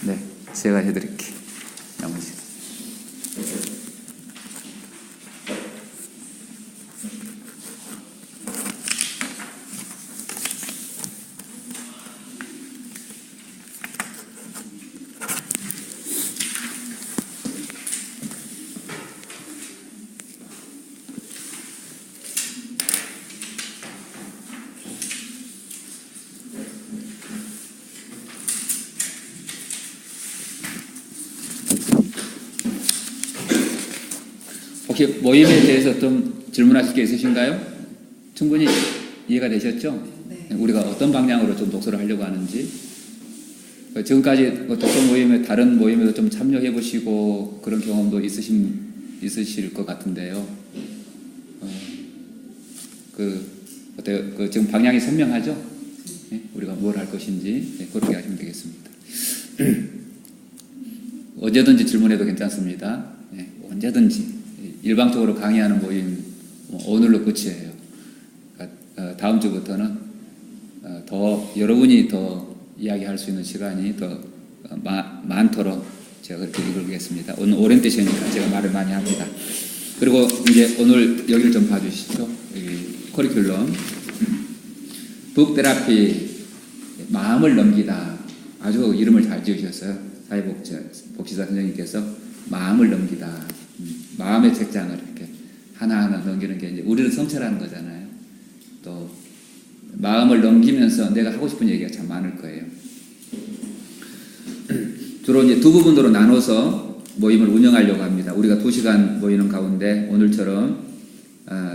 네, 제가 해드릴게요. 나머지. 혹시 모임에 대해서 좀 질문하실 게 있으신가요? 충분히 이해가 되셨죠? 네. 우리가 어떤 방향으로 좀 독서를 하려고 하는지. 지금까지 독서 모임에, 다른 모임에도 좀 참여해 보시고 그런 경험도 있으실 것 같은데요. 어때요? 지금 방향이 선명하죠? 네? 우리가 뭘 할 것인지. 네, 그렇게 하시면 되겠습니다. 언제든지 질문해도 괜찮습니다. 네, 언제든지. 일방적으로 강의하는 모임 오늘로 끝이에요. 그러니까 다음 주부터는 더 여러분이 더 이야기할 수 있는 시간이 더 많도록 제가 그렇게 읽겠습니다. 오늘 오렌테이션이니까 제가 말을 많이 합니다. 그리고 이제 오늘 여기를 좀 봐주시죠. 여기 커리큘럼 북테라피, 마음을 넘기다. 아주 이름을 잘 지으셨어요. 사회복지사 선생님께서 마음을 넘기다. 마음의 책장을 이렇게 하나하나 넘기는 게 이제 우리를 성찰하는 거잖아요. 또 마음을 넘기면서 내가 하고 싶은 얘기가 참 많을 거예요. 주로 이제 두 부분으로 나눠서 모임을 운영하려고 합니다. 우리가 2시간 모이는 가운데 오늘처럼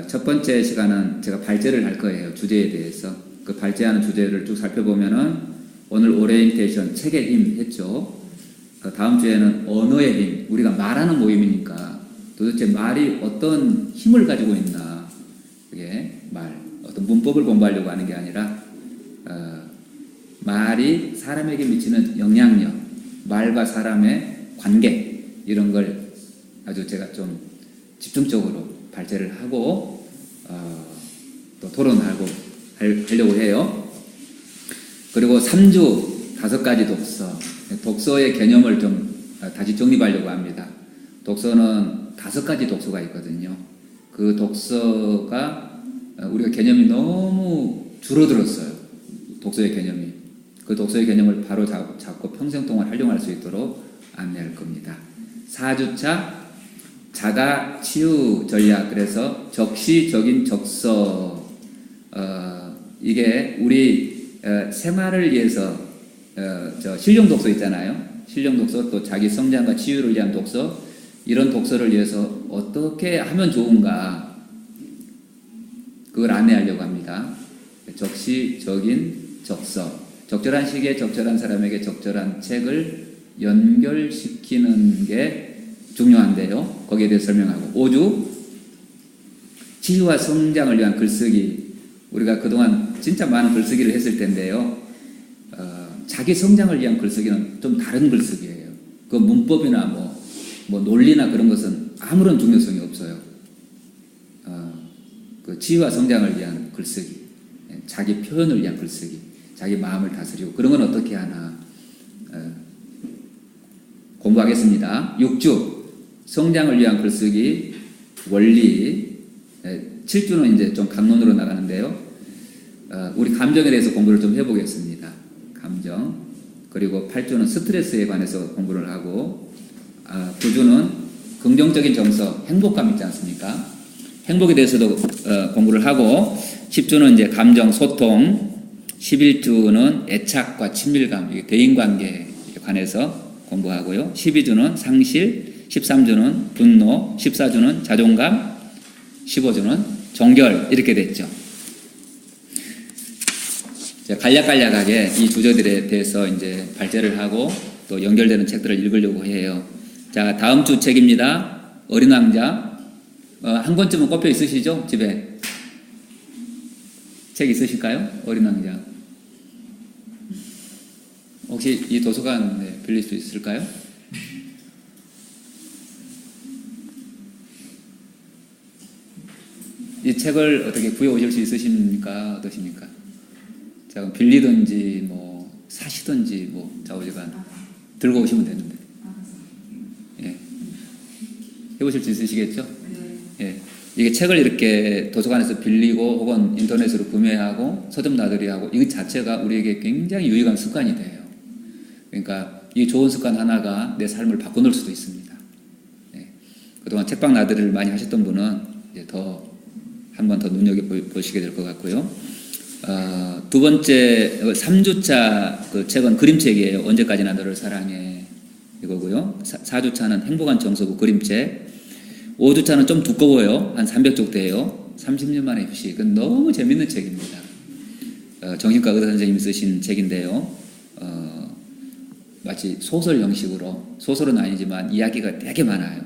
첫 번째 시간은 제가 발제를 할 거예요. 주제에 대해서. 그 발제하는 주제를 쭉 살펴보면은 오늘 오리엔테이션 책의 힘 했죠. 다음 주에는 언어의 힘. 우리가 말하는 모임이니까 도대체 말이 어떤 힘을 가지고 있나. 그게 어떤 문법을 공부하려고 하는 게 아니라 말이 사람에게 미치는 영향력, 말과 사람의 관계, 이런 걸 아주 제가 좀 집중적으로 발제를 하고 또 토론하고 하려고 해요. 그리고 3주 5가지 독서의 개념을 좀 다시 정립하려고 합니다. 독서는 5가지 독서가 있거든요. 그 독서가 우리가 개념이 너무 줄어들었어요. 독서의 개념이. 그 독서의 개념을 바로 잡고 평생 동안 활용할 수 있도록 안내할 겁니다. 4주차 자가 치유 전략. 그래서 적시적인 적서. 이게 우리 생활을 위해서 실용 독서 있잖아요. 실용 독서, 또 자기 성장과 치유를 위한 독서. 이런 독서를 위해서 어떻게 하면 좋은가, 그걸 안내하려고 합니다. 적시적인 적서. 적절한 시기에 적절한 사람에게 적절한 책을 연결시키는 게 중요한데요. 거기에 대해서 설명하고. 5주 치유와 성장을 위한 글쓰기. 우리가 그동안 진짜 많은 글쓰기를 했을 텐데요. 자기 성장을 위한 글쓰기는 좀 다른 글쓰기예요. 그 문법이나 뭐 논리나 그런 것은 아무런 중요성이 없어요. 그 치유와 성장을 위한 글쓰기, 자기 표현을 위한 글쓰기, 자기 마음을 다스리고, 그런 건 어떻게 하나 공부하겠습니다. 6주 성장을 위한 글쓰기 원리. 7주는 이제 좀 감론으로 나가는데요. 우리 감정에 대해서 공부를 좀 해보겠습니다. 감정. 그리고 8주는 스트레스에 관해서 공부를 하고, 9주는 긍정적인 정서, 행복감 있지 않습니까? 행복에 대해서도 공부를 하고, 10주는 이제 감정, 소통, 11주는 애착과 친밀감, 대인관계에 관해서 공부하고요. 12주는 상실, 13주는 분노, 14주는 자존감, 15주는 종결. 이렇게 됐죠. 간략간략하게 이 주제들에 대해서 이제 발제를 하고 또 연결되는 책들을 읽으려고 해요. 자, 다음 주 책입니다. 어린 왕자. 한 권쯤은 꼽혀 있으시죠? 집에 책 있으실까요? 어린 왕자. 혹시 이 도서관에 빌릴 수 있을까요? 이 책을 어떻게 구해 오실 수 있으십니까? 어떠십니까? 자, 빌리든지 뭐 사시든지 뭐 좌우지간 들고 오시면 되는데. 예. 해보실 수 있으시겠죠? 예. 이게 책을 이렇게 도서관에서 빌리고 혹은 인터넷으로 구매하고 서점 나들이 하고, 이것 자체가 우리에게 굉장히 유익한 습관이 돼요. 그러니까 이 좋은 습관 하나가 내 삶을 바꿔놓을 수도 있습니다. 예. 그동안 책방 나들이를 많이 하셨던 분은 이제 한 번 더 눈여겨보시게 될 것 같고요. 두 번째, 3주차 그 책은 그림책이에요. 언제까지나 너를 사랑해. 이거고요. 4주차는 행복한 정서부 그림책. 5주차는 좀 두꺼워요. 한 300쪽 돼요. 30년 만의 휴식. 그건 너무 재밌는 책입니다. 정신과 의사 선생님이 쓰신 책인데요. 마치 소설 형식으로, 소설은 아니지만 이야기가 되게 많아요.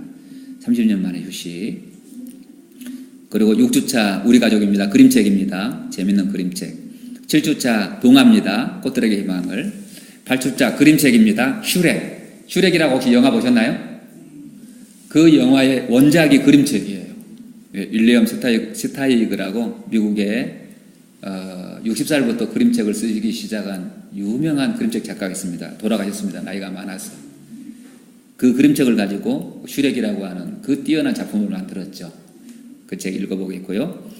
30년 만의 휴식. 그리고 6주차 우리 가족입니다. 그림책입니다. 재밌는 그림책. 7주차 동화입니다. 꽃들에게 희망을. 8주차 그림책입니다. 슈렉이라고 혹시 영화 보셨나요? 그 영화의 원작이 그림책이에요. 윌리엄 스타이그라고 미국의 60살부터 그림책을 쓰기 시작한 유명한 그림책 작가가 있습니다. 돌아가셨습니다. 나이가 많아서. 그 그림책을 가지고 슈렉이라고 하는 그 뛰어난 작품을 만들었죠. 그 책 읽어보겠고요.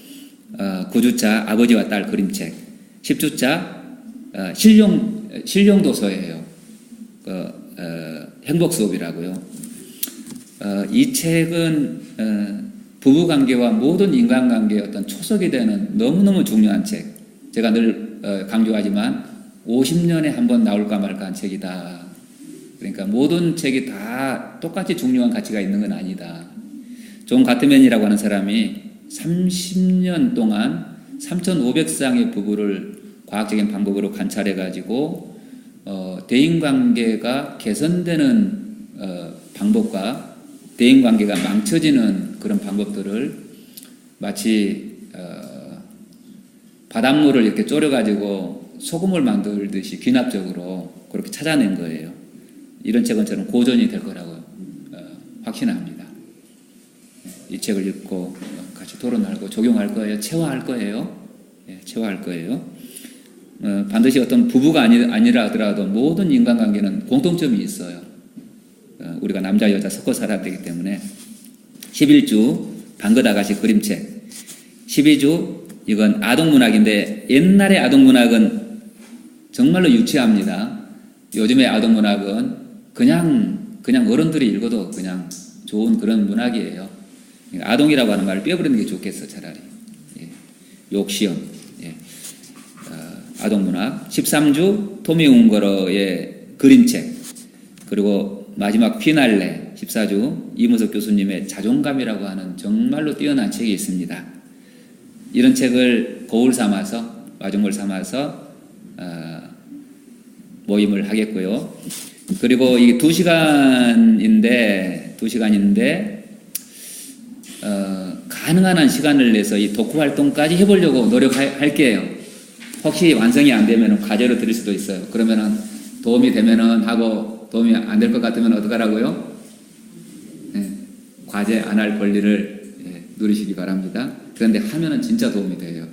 9주차 아버지와 딸 그림책. 10주차 실용 도서예요. 행복 수업이라고요. 이 책은 부부관계와 모든 인간관계의 어떤 초석이 되는 너무너무 중요한 책. 제가 늘 강조하지만 50년에 한 번 나올까 말까 한 책이다. 그러니까 모든 책이 다 똑같이 중요한 가치가 있는 건 아니다. 존 가트맨이라고 하는 사람이 30년 동안 3,500쌍의 부부를 과학적인 방법으로 관찰해가지고 대인관계가 개선되는 방법과 대인관계가 망쳐지는 그런 방법들을 마치 바닷물을 이렇게 졸여가지고 소금을 만들듯이 귀납적으로 그렇게 찾아낸 거예요. 이런 책은 저는 고전이 될 거라고 확신합니다. 이 책을 읽고 같이 토론하고 적용할 거예요. 체화할 거예요. 예, 체화할 거예요. 반드시 어떤 부부가 아니라 하더라도 모든 인간관계는 공통점이 있어요. 우리가 우리가 남자 여자 섞어 살아야 되기 때문에 11주 방긋 아가씨 그림책, 12주 이건 아동문학인데 옛날의 아동문학은 정말로 유치합니다. 요즘의 아동문학은 그냥 어른들이 읽어도 그냥 좋은 그런 문학이에요. 아동이라고 하는 말을 빼버리는 게 좋겠어 차라리. 예. 욕시험. 예. 아동문학. 13주 토미 웅거러의 그림책. 그리고 마지막 피날레 14주 이문석 교수님의 자존감이라고 하는 정말로 뛰어난 책이 있습니다. 이런 책을 고울 삼아서 마중물 삼아서 모임을 하겠고요. 그리고 이게 2시간인데 가능한 한 시간을 내서 이 독후 활동까지 해보려고 노력할게요. 혹시 완성이 안 되면 과제로 드릴 수도 있어요. 그러면은 도움이 되면은 하고 도움이 안 될 것 같으면 어떡하라고요? 네, 과제 안 할 권리를 누리시기 바랍니다. 그런데 하면은 진짜 도움이 돼요.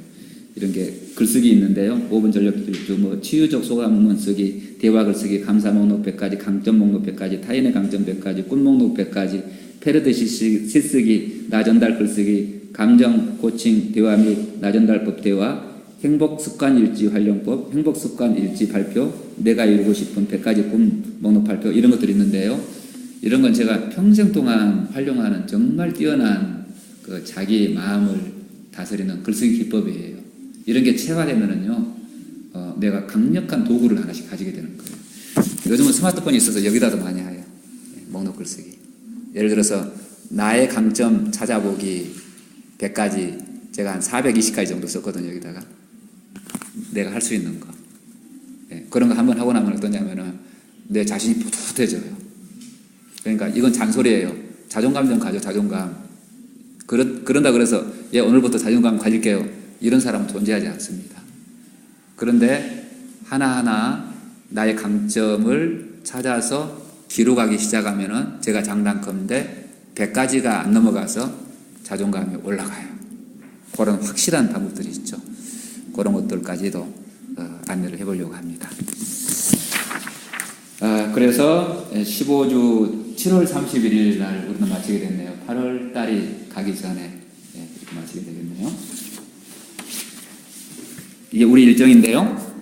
이런 게 글쓰기 있는데요. 5분 전력 질주, 뭐 치유적 소감문 쓰기, 대화 글쓰기, 감사 목록 100가지, 강점 목록 100가지, 타인의 강점 100가지, 꿈 목록 100가지, 패러디 시쓰기, 나전달 글쓰기, 감정 코칭 대화 및 나전달법 대화, 행복 습관 일지 활용법, 행복 습관 일지 발표, 내가 이루고 싶은 100가지 꿈 목록 발표 이런 것들이 있는데요. 이런 건 제가 평생 동안 활용하는 정말 뛰어난 그 자기 마음을 다스리는 글쓰기 기법이에요. 이런 게 체화되면은요, 내가 강력한 도구를 하나씩 가지게 되는 거예요. 요즘은 스마트폰이 있어서 여기다도 많이 해요. 목록 글쓰기. 예를 들어서 나의 강점 찾아보기 100가지 제가 한 420가지 정도 썼거든요. 여기다가 내가 할 수 있는 거. 그런 거 한번 하고 나면 어떠냐면은 내 자신이 뿌듯해져요. 그러니까 이건 잔소리예요. 자존감 좀 가져. 자존감. 그런다 그래서 오늘부터 자존감 가질게요. 이런 사람은 존재하지 않습니다. 그런데 하나하나 나의 강점을 찾아서 기록하기 시작하면은 제가 장단컨대 100가지가 안 넘어가서 자존감이 올라가요. 그런 확실한 방법들이 있죠. 그런 것들까지도 안내를 해보려고 합니다. 그래서 15주 7월 31일 날 우리는 마치게 됐네요. 8월 달이 가기 전에 이렇게 마치게 되겠네요. 이게 우리 일정인데요.